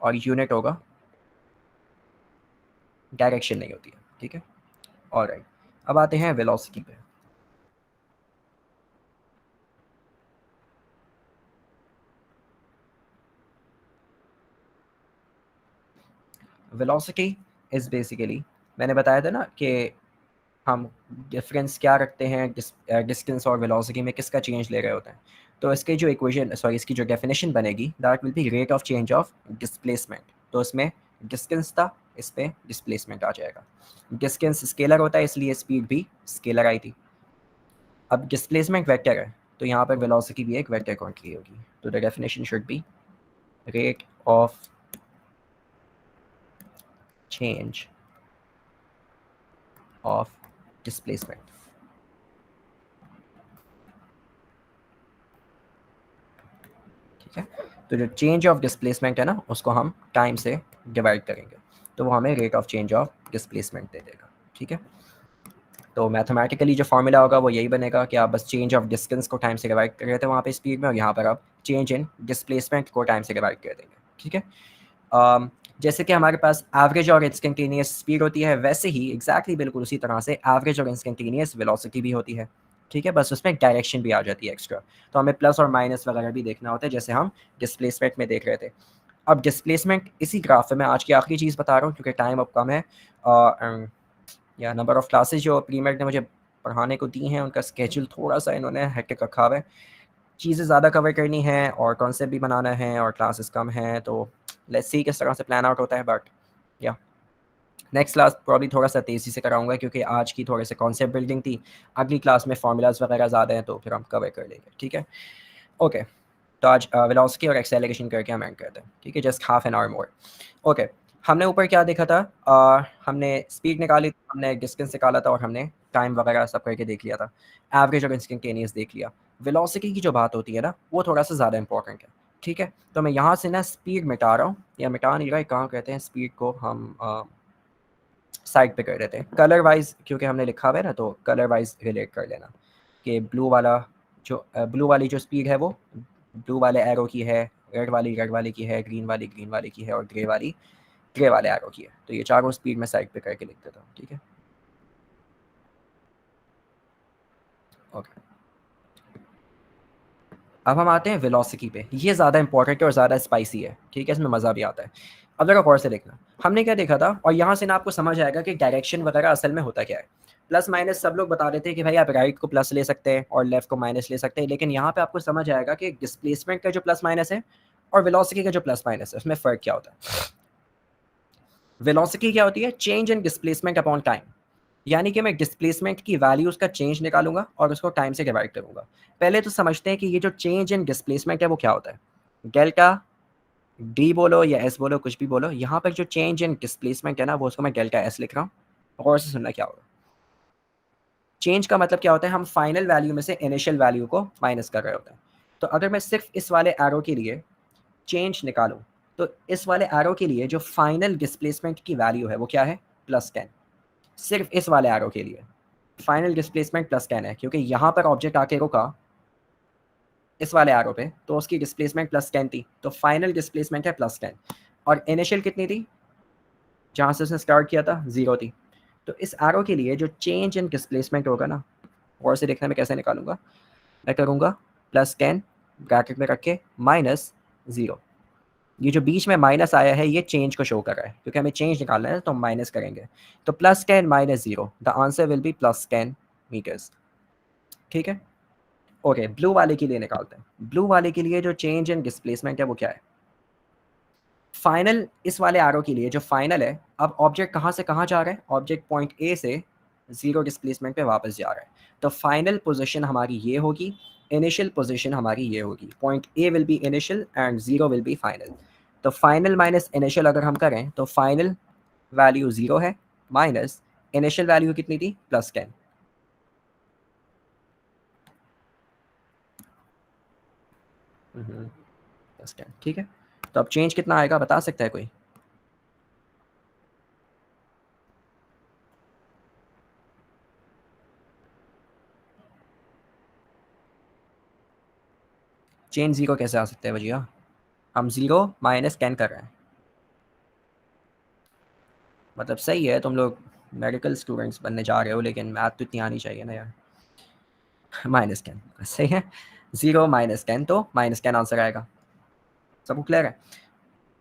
और यूनिट होगा, डायरेक्शन नहीं होती है, ठीक है। ऑलराइट, अब आते हैं वेलोसिटी पे। वेलोसिटी इज़ बेसिकली, मैंने बताया था ना कि हम डिफरेंस क्या रखते हैं डिस्टेंस और वेलोसिटी में, किसका चेंज ले रहे होते हैं। तो इसके जो इक्वेशन, सॉरी, इसकी जो डेफिनेशन बनेगी, that will B rate of change of displacement. तो इसमें डिस्टेंस था, इस पर डिस्प्लेसमेंट आ जाएगा। डिस्टेंस स्केलर होता है, इसलिए स्पीड भी स्केलर आई थी। अब डिस्प्लेसमेंट वेक्टर है, तो यहाँ पर वेलोसिटी भी एक वेक्टर क्वांटिटी होगी। तो the definition should be rate of change of displacement, ठीक है। तो जो चेंज ऑफ डिस्प्लेसमेंट है ना, उसको हम टाइम से डिवाइड करेंगे, तो वो हमें rate of change of displacement दे देगा, ठीक है। तो मैथमेटिकली जो फॉर्मूला होगा वो यही बनेगा कि आप बस चेंज ऑफ डिस्टेंस को टाइम से डिवाइड कर रहे थे वहाँ पे स्पीड में, और यहाँ पर आप चेंज इन डिस्प्लेसमेंट को टाइम से डिवाइड कर देंगे, ठीक है। जैसे कि हमारे पास एवरेज और इंस्टेंटेनियस स्पीड होती है, वैसे ही एग्जैक्टली बिल्कुल उसी तरह से एवरेज और इंस्टेंटेनियस वेलोसिटी भी होती है, ठीक है। बस उसमें डायरेक्शन भी आ जाती है एक्स्ट्रा, तो हमें प्लस और माइनस वगैरह भी देखना होता है, जैसे हम डिस्प्लेसमेंट में देख रहे थे। अब डिस्प्लेसमेंट इसी ग्राफ में मैं आज की आखिरी चीज़ बता रहा हूँ, क्योंकि टाइम अब कम है, या नंबर ऑफ़ क्लासेस जो प्रीमेड ने मुझे पढ़ाने को दी हैं, उनका स्केड्यूल थोड़ा सा इन्होंने हेक्टिक रखा हुआ है, चीज़ें ज़्यादा कवर करनी है और कॉन्सेप्ट भी बनाना है और क्लासेस कम हैं, तो लेट्स सी किस तरह से प्लान आउट होता है। बट या नेक्स्ट क्लास प्रॉब्ली थोड़ा सा तेज़ी से कराऊंगा, क्योंकि आज की थोड़े से कॉन्सेप्ट बिल्डिंग थी, अगली क्लास में फार्मूलाज वगैरह ज़्यादा हैं, तो फिर हम कवर कर लेंगे, ठीक है। ओके, तो आज वेलोसिटी और एक्सेलरेशन करके हम एंड करते हैं, ठीक है, just half an hour more. Okay, हमने ऊपर क्या देखा था, हमने स्पीड निकाली, हमने डिस्टेंस निकाला था, और हमने टाइम वगैरह सब करके देख लिया था, एवरेज और इंस्टेंटेनियस देख लिया। वेलोसिटी की जो बात होती है ना, वो थोड़ा सा ज़्यादा इंपॉर्टेंट है, ठीक है। तो मैं यहाँ से ना स्पीड मिटा रहा हूँ, या मिटा नहीं रहा, कहाँ कहते हैं स्पीड को हम साइड पे कर देते हैं कलर वाइज, क्योंकि हमने लिखा हुआ है ना, तो कलर वाइज रिलेट कर लेना कि ब्लू वाला जो ब्लू वाली जो स्पीड है वो ब्लू वाले एरो की है, रेड वाली की है, ग्रीन वाली की है, और ग्रे वाले एरो की है। तो ये चारों स्पीड में साइड पे करके लिख देता हूँ, ठीक है। ओके, अब हम आते हैं वेलोसिटी पे। ये ज़्यादा इंपॉर्टेंट है और ज़्यादा स्पाइसी है, ठीक है, इसमें मज़ा भी आता है। अब जरा गौर से देखना, हमने क्या देखा था, और यहाँ से ना आपको समझ आएगा कि डायरेक्शन वगैरह असल में होता क्या है। प्लस माइनस सब लोग बता देते हैं कि भाई आप राइट को प्लस ले सकते हैं और लेफ्ट को माइनस ले सकते हैं, लेकिन यहाँ पे आपको समझ आएगा कि डिस्प्लेसमेंट का जो प्लस माइनस है और वेलोसिटी का जो प्लस माइनस है, उसमें फ़र्क क्या होता है। वेलोसिटी क्या होती है, change in displacement upon time, यानी कि मैं डिस्प्लेसमेंट की वैल्यूज़ का चेंज निकालूंगा और उसको टाइम से डिवाइड करूंगा। पहले तो समझते हैं कि ये जो चेंज इन डिस्प्लेसमेंट है वो क्या होता है। डेल्टा डी बोलो या एस बोलो, कुछ भी बोलो, यहाँ पर जो चेंज इन डिस्प्लेसमेंट है ना, वो उसको मैं डेल्टा एस लिख रहा हूँ। और से सुनना क्या होगा, चेंज का मतलब क्या होता है, हम फाइनल वैल्यू में से इनिशियल वैल्यू को माइनस कर रहे होते हैं। तो अगर मैं सिर्फ इस वाले एरो के लिए चेंज निकालूं, तो इस वाले एरो के लिए जो फाइनल डिस्प्लेसमेंट की वैल्यू है वो क्या है, +10। सिर्फ इस वाले एरो के लिए फाइनल डिस्प्लेसमेंट +10 है, क्योंकि यहाँ पर ऑब्जेक्ट आके रुका इस वाले एरो पे, तो उसकी डिस्प्लेसमेंट +10 थी, तो फाइनल डिस्प्लेसमेंट है +10, और इनिशियल कितनी थी, जहाँ से उसने स्टार्ट किया था 0 थी। तो इस एरो के लिए जो चेंज इन डिस्प्लेसमेंट होगा ना, और से देखने में कैसे निकालूंगा, मैं करूँगा +10 ब्रैकेट में रख के -0। ये जो बीच में माइनस आया है ये चेंज को शो कर रहा है, क्योंकि हमें चेंज निकालना है तो हम माइनस करेंगे। तो +10 -0, the answer will be +10 metres. ठीक है, ओके। ब्लू वाले के लिए निकालते हैं। ब्लू वाले के लिए जो चेंज इन डिस्प्लेसमेंट है वो क्या है? फाइनल, इस वाले आरो के लिए जो फाइनल है, अब ऑब्जेक्ट कहाँ से कहाँ जा रहा है? ऑब्जेक्ट पॉइंट ए से 0 डिस्प्लेसमेंट पे वापस जा रहा है। तो फाइनल पोजीशन हमारी ये होगी, इनिशियल पोजीशन हमारी ये होगी। Point A will be initial and 0 will be final. तो फाइनल माइनस इनिशियल अगर हम करें तो फाइनल वैल्यू 0 है, माइनस इनिशियल वैल्यू कितनी थी? +10। +10, ठीक है। तो अब चेंज कितना आएगा बता सकता है कोई? चेंज 0 कैसे आ सकता है भैया? हम 0 माइनस 10 कर रहे हैं। मतलब सही है, तुम लोग मेडिकल स्टूडेंट्स बनने जा रहे हो, लेकिन मैथ तो इतनी आनी चाहिए ना यार। -10 सही है। 0 -10 तो -10 आंसर आएगा। सबको क्लियर है?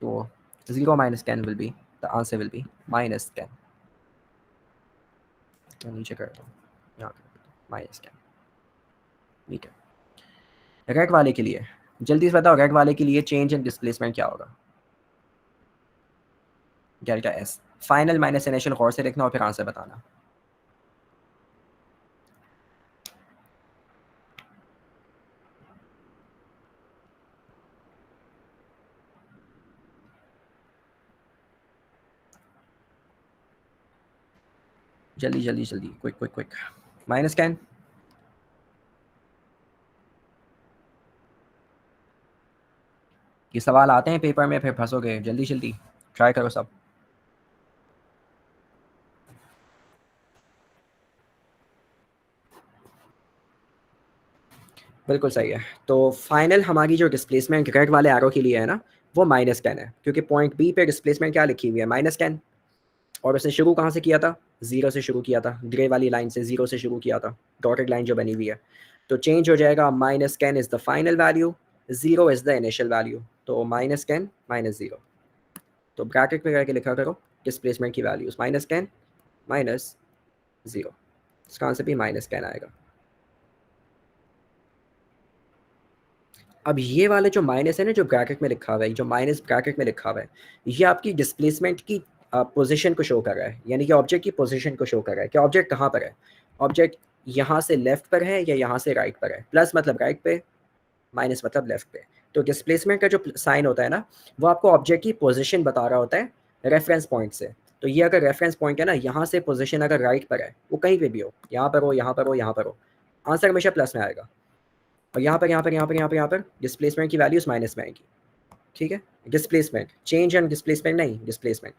तो 0 -10 will be, the answer will be -10। तो नीचे कर दो, यहाँ कर दो -10। ठीक है। रेड वाले के लिए जल्दी से बताओ, रेड वाले के लिए चेंज इन डिस्प्लेसमेंट क्या होगा? Delta s. Final minus initial गौर से लिखना और फिर आंसर बताना। जल्दी जल्दी जल्दी, क्विक क्विक क्विक। -10। ये सवाल आते हैं पेपर में, फिर फंसोगे। जल्दी जल्दी ट्राई करो सब। बिल्कुल सही है। तो फाइनल हमारी जो डिस्प्लेसमेंट रेड वाले एरो के लिए है ना, वो -10 है, क्योंकि पॉइंट बी पे डिस्प्लेसमेंट क्या लिखी हुई है? -10। और उसने शुरू कहाँ से किया था? 0 से शुरू किया था, ग्रे वाली लाइन से 0 से शुरू किया था, डॉटेड लाइन जो बनी हुई है। तो चेंज हो जाएगा, -10 is the final value, 0 is the initial value. तो -10 -0। तो ब्रैकेट में करके लिखा करो डिस्प्लेसमेंट की वैल्यूज, -10 -0। इसका आंसर भी -10 आएगा। अब ये वाले जो माइनस है ना, जो ब्रैकेट में लिखा हुआ है, जो माइनस ब्रैकेट में लिखा हुआ है, ये आपकी डिस्प्लेसमेंट की पोजीशन को शो कर रहा है, यानी कि ऑब्जेक्ट की पोजीशन को शो कर रहा है कि ऑब्जेक्ट कहाँ पर है। ऑब्जेक्ट यहाँ से लेफ्ट पर है या यहाँ से राइट पर है। प्लस मतलब राइट पे, माइनस मतलब लेफ्ट पे। तो डिस्प्लेसमेंट का जो साइन होता है ना, वो आपको ऑब्जेक्ट की पोजीशन बता रहा होता है रेफरेंस पॉइंट से। तो ये अगर रेफरेंस पॉइंट है ना, यहाँ से पोजीशन अगर राइट पर है, वो कहीं पे भी हो, यहाँ पर हो, यहाँ पर हो, यहाँ पर हो, आंसर हमेशा प्लस में आएगा। और यहाँ पर, यहाँ पर, यहाँ पर, यहाँ पर, यहाँ पर डिस्प्लेसमेंट की वैल्यूज माइनस में आएगी। ठीक है, डिस्प्लेसमेंट, चेंज एंड डिस्प्लेसमेंट नहीं, डिस्प्लेसमेंट।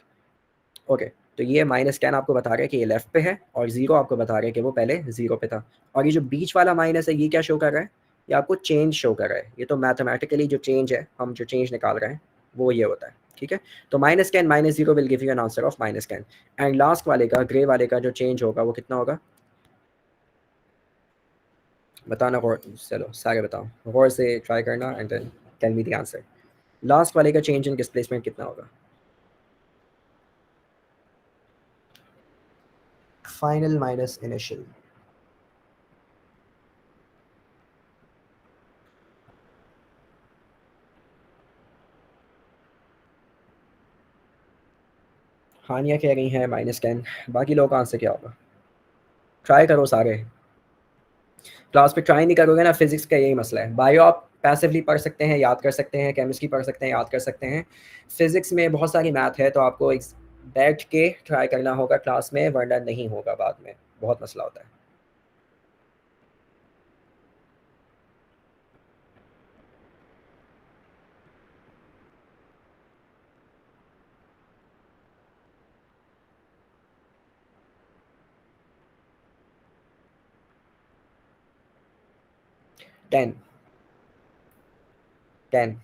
ओके। तो ये -10 आपको बता रहा है कि ये लेफ्ट पे है, और 0 आपको बता रहा है कि वो पहले 0 पे था। और ये जो बीच वाला माइनस है, ये क्या शो कर रहा है? ये आपको चेंज शो कर रहा है। ये तो मैथमेटिकली जो चेंज है, हम जो चेंज निकाल रहे हैं वो ये होता है। ठीक है। तो -10 -0 will give you an answer of -10। And last वाले का, ग्रे वाले का जो चेंज होगा वो कितना होगा बताना। गौर, चलो सारे बताओ, गौर से ट्राई करना and then tell me the answer. Last वाले का चेंज इन डिस्प्लेसमेंट कितना होगा? Final minus initial. हानिया कह रही हैं -10। बाकी लोगों का आंसर क्या होगा? ट्राई करो सारे। क्लास पे ट्राई नहीं करोगे ना, फिजिक्स का यही मसला है। बायो आप पैसिवली पढ़ सकते हैं, याद कर सकते हैं, केमिस्ट्री पढ़ सकते हैं, याद कर सकते हैं। फिजिक्स में बहुत सारी मैथ है, तो आपको एक बैठ के ट्राई करना होगा क्लास में, वरना नहीं होगा बाद में, बहुत मसला होता है। टेन, 10।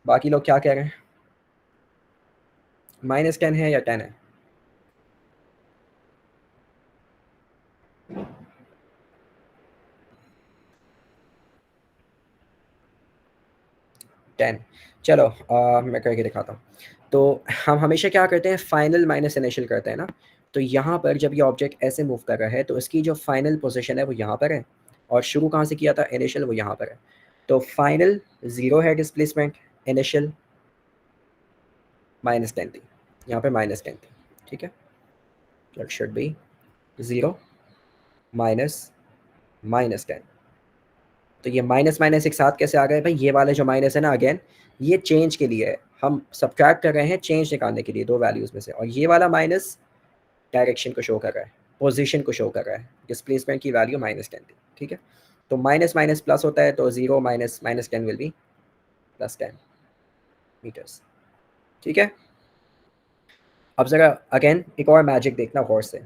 बाकी लोग क्या कह रहे हैं? -10 है या 10 है? 10। चलो मैं करके दिखाता हूँ। तो हम हमेशा क्या करते हैं, फाइनल माइनस इनिशियल करते हैं ना। तो यहाँ पर जब ये ऑब्जेक्ट ऐसे मूव कर रहा है तो इसकी जो फाइनल पोजीशन है वो यहाँ पर है, और शुरू कहाँ से किया था, इनिशियल, वो यहाँ पर है। तो फाइनल 0 है डिस्प्लेसमेंट, इनिशियल -10 थी, यहाँ पे -10 थी, ठीक है। It should be 0 -10। तो ये माइनस माइनस एक साथ कैसे आ गए भाई, ये वाले जो माइनस है ना, अगेन ये चेंज के लिए है, हम सब्ट्रैक्ट कर रहे हैं चेंज निकालने के लिए दो वैल्यूज़ में से, और ये वाला माइनस डायरेक्शन को शो कर रहा है, पोजीशन को शो कर रहा है, डिस्प्लेसमेंट की वैल्यू -10 थी, ठीक है। तो माइनस माइनस प्लस होता है, तो 0 -10 विल बी +10 मीटर्स, ठीक है। अब ज़रा अगेन एक और मैजिक देखना गौर से।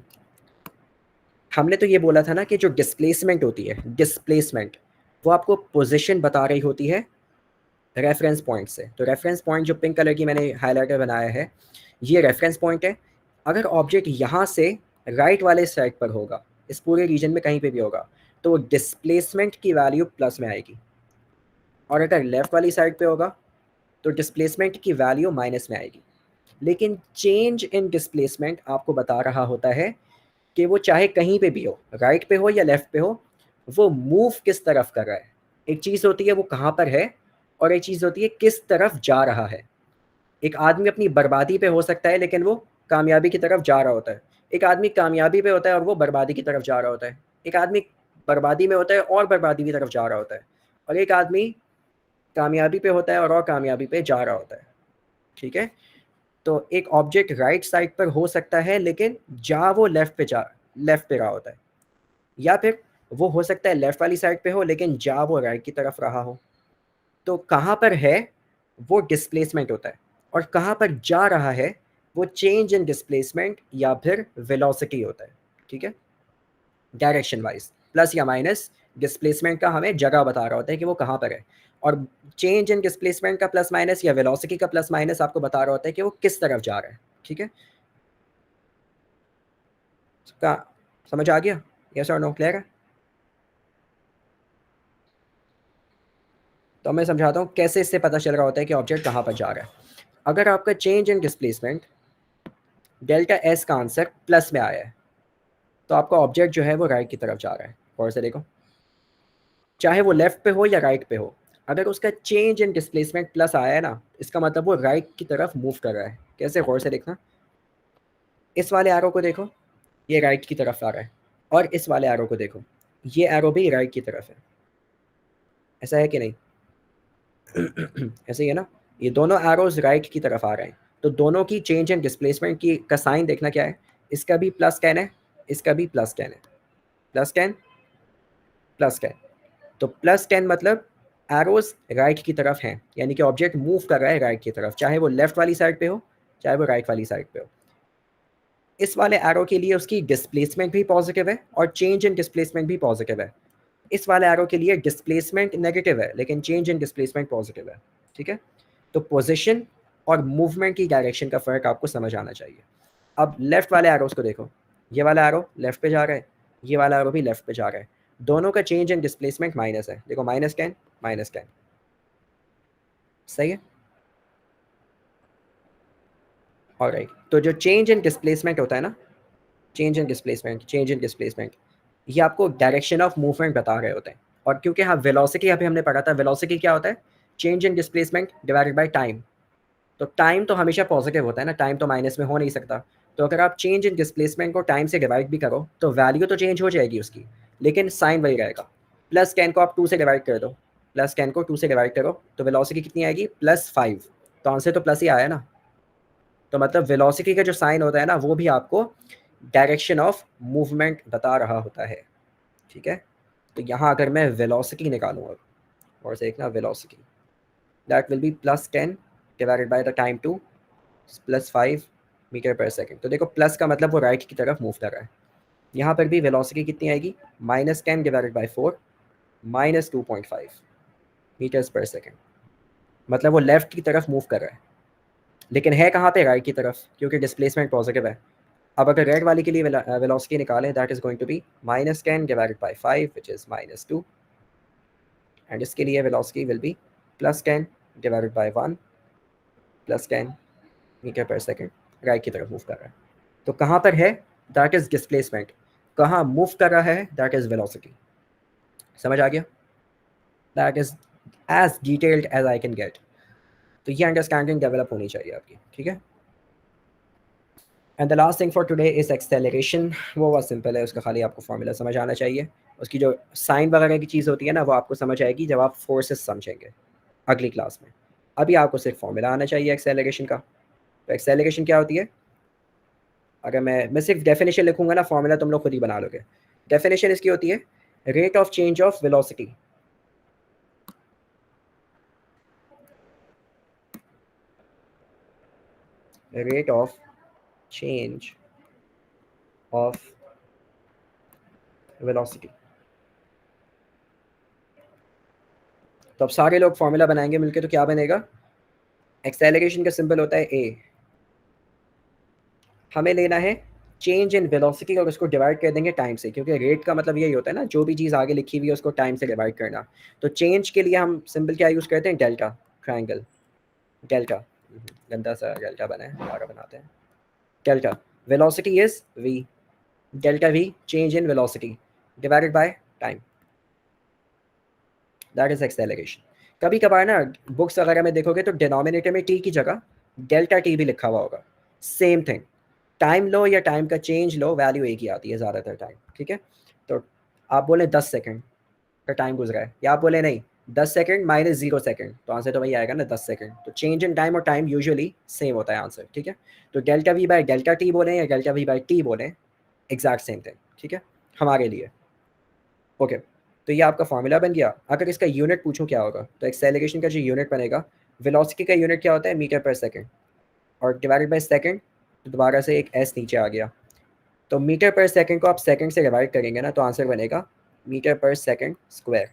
हमने तो ये बोला था ना कि जो डिस्प्लेसमेंट होती है, डिस्प्लेसमेंट वो आपको पोजीशन बता रही होती है रेफरेंस पॉइंट से। तो रेफरेंस पॉइंट जो पिंक कलर की मैंने हाइलाइटर बनाया है, ये रेफरेंस पॉइंट है। अगर ऑब्जेक्ट यहाँ से राइट वाले साइड पर होगा, इस पूरे रीजन में कहीं पे भी होगा, तो डिस्प्लेसमेंट की वैल्यू प्लस में आएगी, और अगर लेफ्ट वाली साइड पे होगा तो डिस्प्लेसमेंट की वैल्यू माइनस में आएगी। लेकिन चेंज इन डिस्प्लेसमेंट आपको बता रहा होता है कि वो चाहे कहीं पे भी हो, राइट पे हो या लेफ्ट पे हो, वो मूव किस तरफ कर रहा है। एक चीज़ होती है वो कहाँ पर है, और एक चीज़ होती है किस तरफ जा रहा है। एक आदमी अपनी बर्बादी पे हो सकता है लेकिन वो कामयाबी की तरफ जा रहा होता है। एक आदमी कामयाबी पे होता है और वो बर्बादी की तरफ जा रहा होता है। एक आदमी बर्बादी में होता है और बर्बादी की तरफ जा रहा होता है, और एक आदमी कामयाबी पे होता है और कामयाबी पे जा रहा होता है, ठीक है। तो एक ऑब्जेक्ट राइट साइड पर हो सकता है लेकिन जा वो लेफ्ट पे रहा होता है, या फिर वो हो सकता है लेफ्ट वाली साइड पे हो लेकिन जा वो राइट की तरफ रहा हो। तो कहाँ पर है वो डिस्प्लेसमेंट होता है, और कहाँ पर जा रहा है वो चेंज इन डिस्प्लेसमेंट या फिर वेलोसिटी होता है, ठीक है। डायरेक्शन वाइज प्लस या माइनस डिस्प्लेसमेंट का हमें जगह बता रहा होता है कि वो कहाँ पर है, और चेंज इन डिस्प्लेसमेंट का प्लस माइनस या वेलोसिटी का प्लस माइनस आपको बता रहा होता है कि वो किस तरफ जा रहा है, ठीक है। का समझ आ गया, यस और नो, क्लियर है। तो मैं समझाता हूँ कैसे इससे पता चल रहा होता है कि ऑब्जेक्ट कहाँ पर जा रहा है। अगर आपका change in displacement delta S का आंसर प्लस में आया है, तो आपका ऑब्जेक्ट जो है वो राइट की तरफ जा रहा है। और से देखो, चाहे वो लेफ्ट पे हो या राइट पे हो, अगर उसका चेंज इन डिस्प्लेसमेंट प्लस आया है ना, इसका मतलब वो राइट की तरफ मूव कर रहा है। कैसे, गौर से देखना, इस वाले एरो को देखो, ये राइट की तरफ आ रहा है, और इस वाले एरो को देखो, ये एरो भी राइट की तरफ है। ऐसा है कि नहीं? ऐसे ही है ना, ये दोनों एरोज राइट की तरफ आ रहे हैं, तो दोनों की चेंज इन डिस्प्लेसमेंट की का साइन देखना क्या है, इसका भी +10 है, इसका भी +10 है, +10 +10। तो +10 मतलब एरोज राइट की तरफ हैं, यानी कि ऑब्जेक्ट मूव कर रहा है राइट की तरफ, चाहे वो लेफ्ट वाली साइड पे हो चाहे वो राइट वाली साइड पे हो। इस वाले एरो के लिए उसकी डिस्प्लेसमेंट भी पॉजिटिव है और चेंज इन डिस्प्लेसमेंट भी पॉजिटिव है। इस वाले एरो के लिए डिस्प्लेसमेंट नेगेटिव है लेकिन चेंज इन डिस्प्लेसमेंट पॉजिटिव है, ठीक है। तो पोजिशन और मूवमेंट की डायरेक्शन का फ़र्क आपको समझ आना चाहिए। अब लेफ्ट वाले एरोस को देखो, ये वाला एरो लेफ्ट पे जा रहा है, ये वाला एरो भी लेफ्ट पे जा रहा है, दोनों का चेंज इन डिस्प्लेसमेंट माइनस है। देखो -10 -10, सही है। ऑलराइट, तो जो चेंज इन डिस्प्लेसमेंट होता है ना, चेंज इन डिस्प्लेसमेंट, ये आपको डायरेक्शन ऑफ मूवमेंट बता रहे होते हैं। और क्योंकि हाँ वेलोसिटी अभी हमने पढ़ा था, वेलोसिटी क्या होता है, change in displacement divided by time. तो टाइम तो हमेशा पॉजिटिव होता है ना, टाइम तो माइनस में हो नहीं सकता। तो अगर आप चेंज इन डिस्प्लेसमेंट को टाइम से डिवाइड भी करो तो वैल्यू तो चेंज हो जाएगी उसकी, लेकिन साइन वही रहेगा। +10 को आप 2 से डिवाइड कर दो, +10 को 2 से डिवाइड करो तो वेलोसिटी कितनी आएगी, +5। तो आंसर तो प्लस ही आया ना। तो मतलब वेलोसिटी का जो साइन होता है ना, वो भी आपको डायरेक्शन ऑफ मूवमेंट बता रहा होता है, ठीक है। तो यहाँ अगर मैं वेलोसिटी निकालूँ अब, और से देखना velocity, that will be +10 divided by the time 2 +5 metre per second. तो देखो प्लस का मतलब वो राइट की तरफ मूव कर रहा है। यहाँ पर भी वेलोसिटी कितनी आएगी, -10 डिवाइडेड बाय 4 -2.5 मीटर्स पर सेकेंड। मतलब वो लेफ्ट की तरफ मूव कर रहा है, लेकिन है कहाँ पे, राइट की तरफ, क्योंकि डिस्प्लेसमेंट पॉजिटिव है। अब अगर रेड वाली के लिए वेलोसिटी निकालें, that is going to be -10 divided by 5 which is -2, and इसके लिए velocity will be +10 divided by 1 plus 10 metre per second right की तरफ मूव कर रहा है। तो कहाँ पर है, दैट इज डिस्प्लेसमेंट। कहाँ मूव कर रहा है, दैट इज वेलोसिटी। समझ आ गया? That is as detailed as I can get. तो ये अंडरस्टैंडिंग डेवलप होनी चाहिए आपकी, ठीक है। And the last thing for today is acceleration. वो बहुत सिंपल है, उसका खाली आपको फॉर्मूला समझ आना चाहिए। उसकी जो साइन वगैरह की चीज़ होती है ना, वो आपको समझ आएगी जब आप फोर्सेस समझेंगे अगली क्लास में। अभी आपको सिर्फ फॉर्मूला आना चाहिए एक्सेलरेशन का। तो एक्सेलरेशन क्या होती है, अगर मैं सिर्फ डेफिनेशन लिखूंगा ना, फॉर्मूला तुम लोग खुद ही बना लोगे। डेफिनेशन इसकी होती है rate of change of velocity. Rate of change of velocity. तो अब सारे लोग फॉर्मूला बनाएंगे मिलके, तो क्या बनेगा, एक्सेलरेशन का सिंबल होता है ए। हमें लेना है चेंज इन वेलोसिटी और उसको डिवाइड कर देंगे टाइम से, क्योंकि रेट का मतलब यही होता है ना, जो भी चीज़ आगे लिखी हुई है उसको टाइम से डिवाइड करना। तो चेंज के लिए हम सिंबल क्या यूज़ करते हैं, डेल्टा, ट्रायंगल डेल्टा। गंदा सा डेल्टा बना है, दोबारा बनाते हैं। Delta velocity is v, delta v change in velocity divided by time, that is acceleration. कभी कभार ना बुक्स वगैरह में देखोगे तो डिनोमिनेटर में t की जगह डेल्टा t भी लिखा हुआ होगा। सेम थिंग, टाइम लो या टाइम का चेंज लो, वैल्यू एक ही आती है ज़्यादातर टाइम, ठीक है। तो आप बोले 10 सेकंड का टाइम गुजरा है, या आप बोले नहीं 10 सेकंड माइनस 0 सेकंड, तो आंसर तो वही आएगा ना 10 सेकंड। तो चेंज इन टाइम और टाइम यूजुअली सेम होता है आंसर, ठीक है। तो delta we by delta T बोले या डेल्टा वी बाय टी बोले, एग्जैक्ट सेम थिंग, ठीक है, हमारे लिए। ओके, तो ये आपका फॉर्मूला बन गया। अगर इसका यूनिट पूछूं क्या होगा, तो एक्सेलरेशन का जो यूनिट बनेगा, वेलोसिटी का यूनिट क्या होता है, मीटर पर सेकेंड, और डिवाइडेड बाय सेकेंड, तो दोबारा से एक एस नीचे आ गया। तो मीटर पर सेकंड को आप सेकंड से डिवाइड करेंगे ना, तो आंसर बनेगा मीटर पर second square.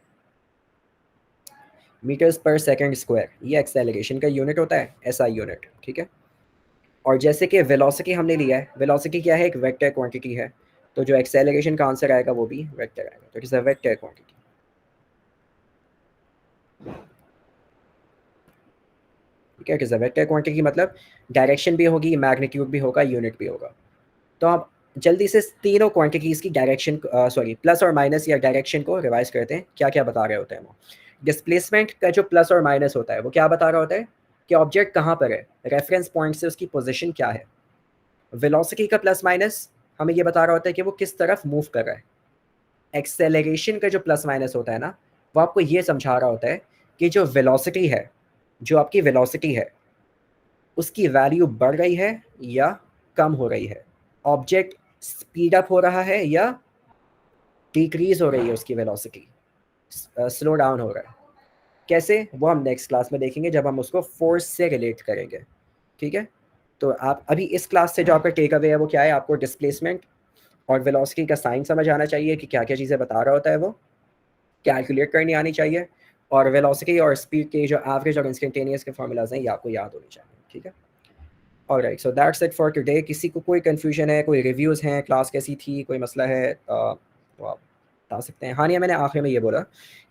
Metres per second square, ये एक्सेलरेशन का यूनिट होता है, एसआई यूनिट, ठीक है। और जैसे कि वेलोसिटी हमने लिया है, वेलोसिटी क्या है, एक वेक्टर क्वांटिटी है, तो जो एक्सेलरेशन का आंसर आएगा वो भी वेक्टर आएगा। तो it is a vector quantity, ठीक है। It is a vector quantity मतलब डायरेक्शन भी होगी, मैग्नीट्यूड भी होगा, यूनिट भी होगा। तो आप जल्दी से तीनों क्वांटिटीज़ की डायरेक्शन, सॉरी प्लस और माइनस या डायरेक्शन को रिवाइज करते हैं, क्या क्या बता रहे होते हैं वो। डिस्प्लेसमेंट का जो प्लस और माइनस होता है वो क्या बता रहा होता है कि ऑब्जेक्ट कहाँ पर है, रेफरेंस पॉइंट से उसकी पोजीशन क्या है। वेलोसिटी का प्लस माइनस हमें ये बता रहा होता है कि वो किस तरफ मूव कर रहा है। एक्सेलरेशन का जो प्लस माइनस होता है ना, वो आपको ये समझा रहा होता है कि जो वेलोसिटी है, जो आपकी वेलोसिटी है, उसकी वैल्यू बढ़ रही है या कम हो रही है। ऑब्जेक्ट स्पीड अप हो रहा है या डिक्रीज हो रही है उसकी वेलोसिटी, स्लो डाउन हो रहा है। कैसे, वो हम नेक्स्ट क्लास में देखेंगे जब हम उसको फोर्स से रिलेट करेंगे, ठीक है। तो आप अभी इस क्लास से जो आपका टेक अवे है वो क्या है, आपको डिस्प्लेसमेंट और वेलोसिटी का साइन समझ आना चाहिए कि क्या क्या चीज़ें बता रहा होता है, वो कैलकुलेट करनी आनी चाहिए, और वेलोसिटी और स्पीड के जो एवरेज और इंस्टेंटेनियस के फार्मूलाज हैं ये आपको याद होनी चाहिए, ठीक है। Alright, so that's it for today. किसी को कोई कन्फ्यूजन है, कोई रिव्यूज़ हैं, क्लास कैसी थी, कोई मसला है, तो आप बता सकते हैं। हाँ, नहीं मैंने आखिर में ये बोला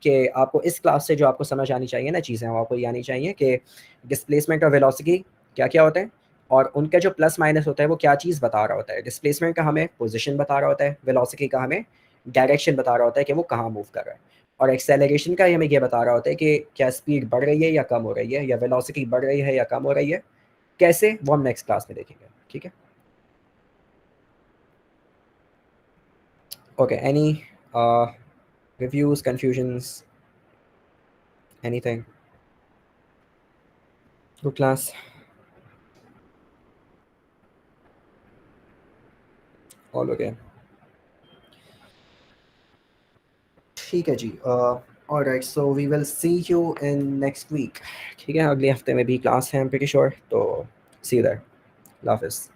कि आपको इस क्लास से जो आपको समझ आनी चाहिए ना चीज़ें, वो आपको ये आनी चाहिए कि डिस्प्लेसमेंट और वेलोसिटी क्या क्या होते हैं, और उनका जो प्लस माइनस होता है वो क्या चीज़ बता रहा होता है। डिस्प्लेसमेंट का हमें पोजीशन बता रहा होता है, वेलोसिटी का हमें डायरेक्शन बता रहा होता है कि वो कहाँ मूव कर रहा है, और एक्सेलरेशन का हमें ये बता रहा होता है कि क्या स्पीड बढ़ रही है या कम हो रही है, या वेलोसिटी बढ़ रही है या कम हो रही है। कैसे, वो हम नेक्स्ट क्लास में देखेंगे, ठीक है। Okay, any reviews, confusions, anything? Good class. All okay. ठीक है जी। Alright, so we will see you in next week, ठीक है। अगले हफ्ते में भी क्लास है, आई एम प्रीटी श्योर, तो सी यू देयर। अल्लाह हाफिज़।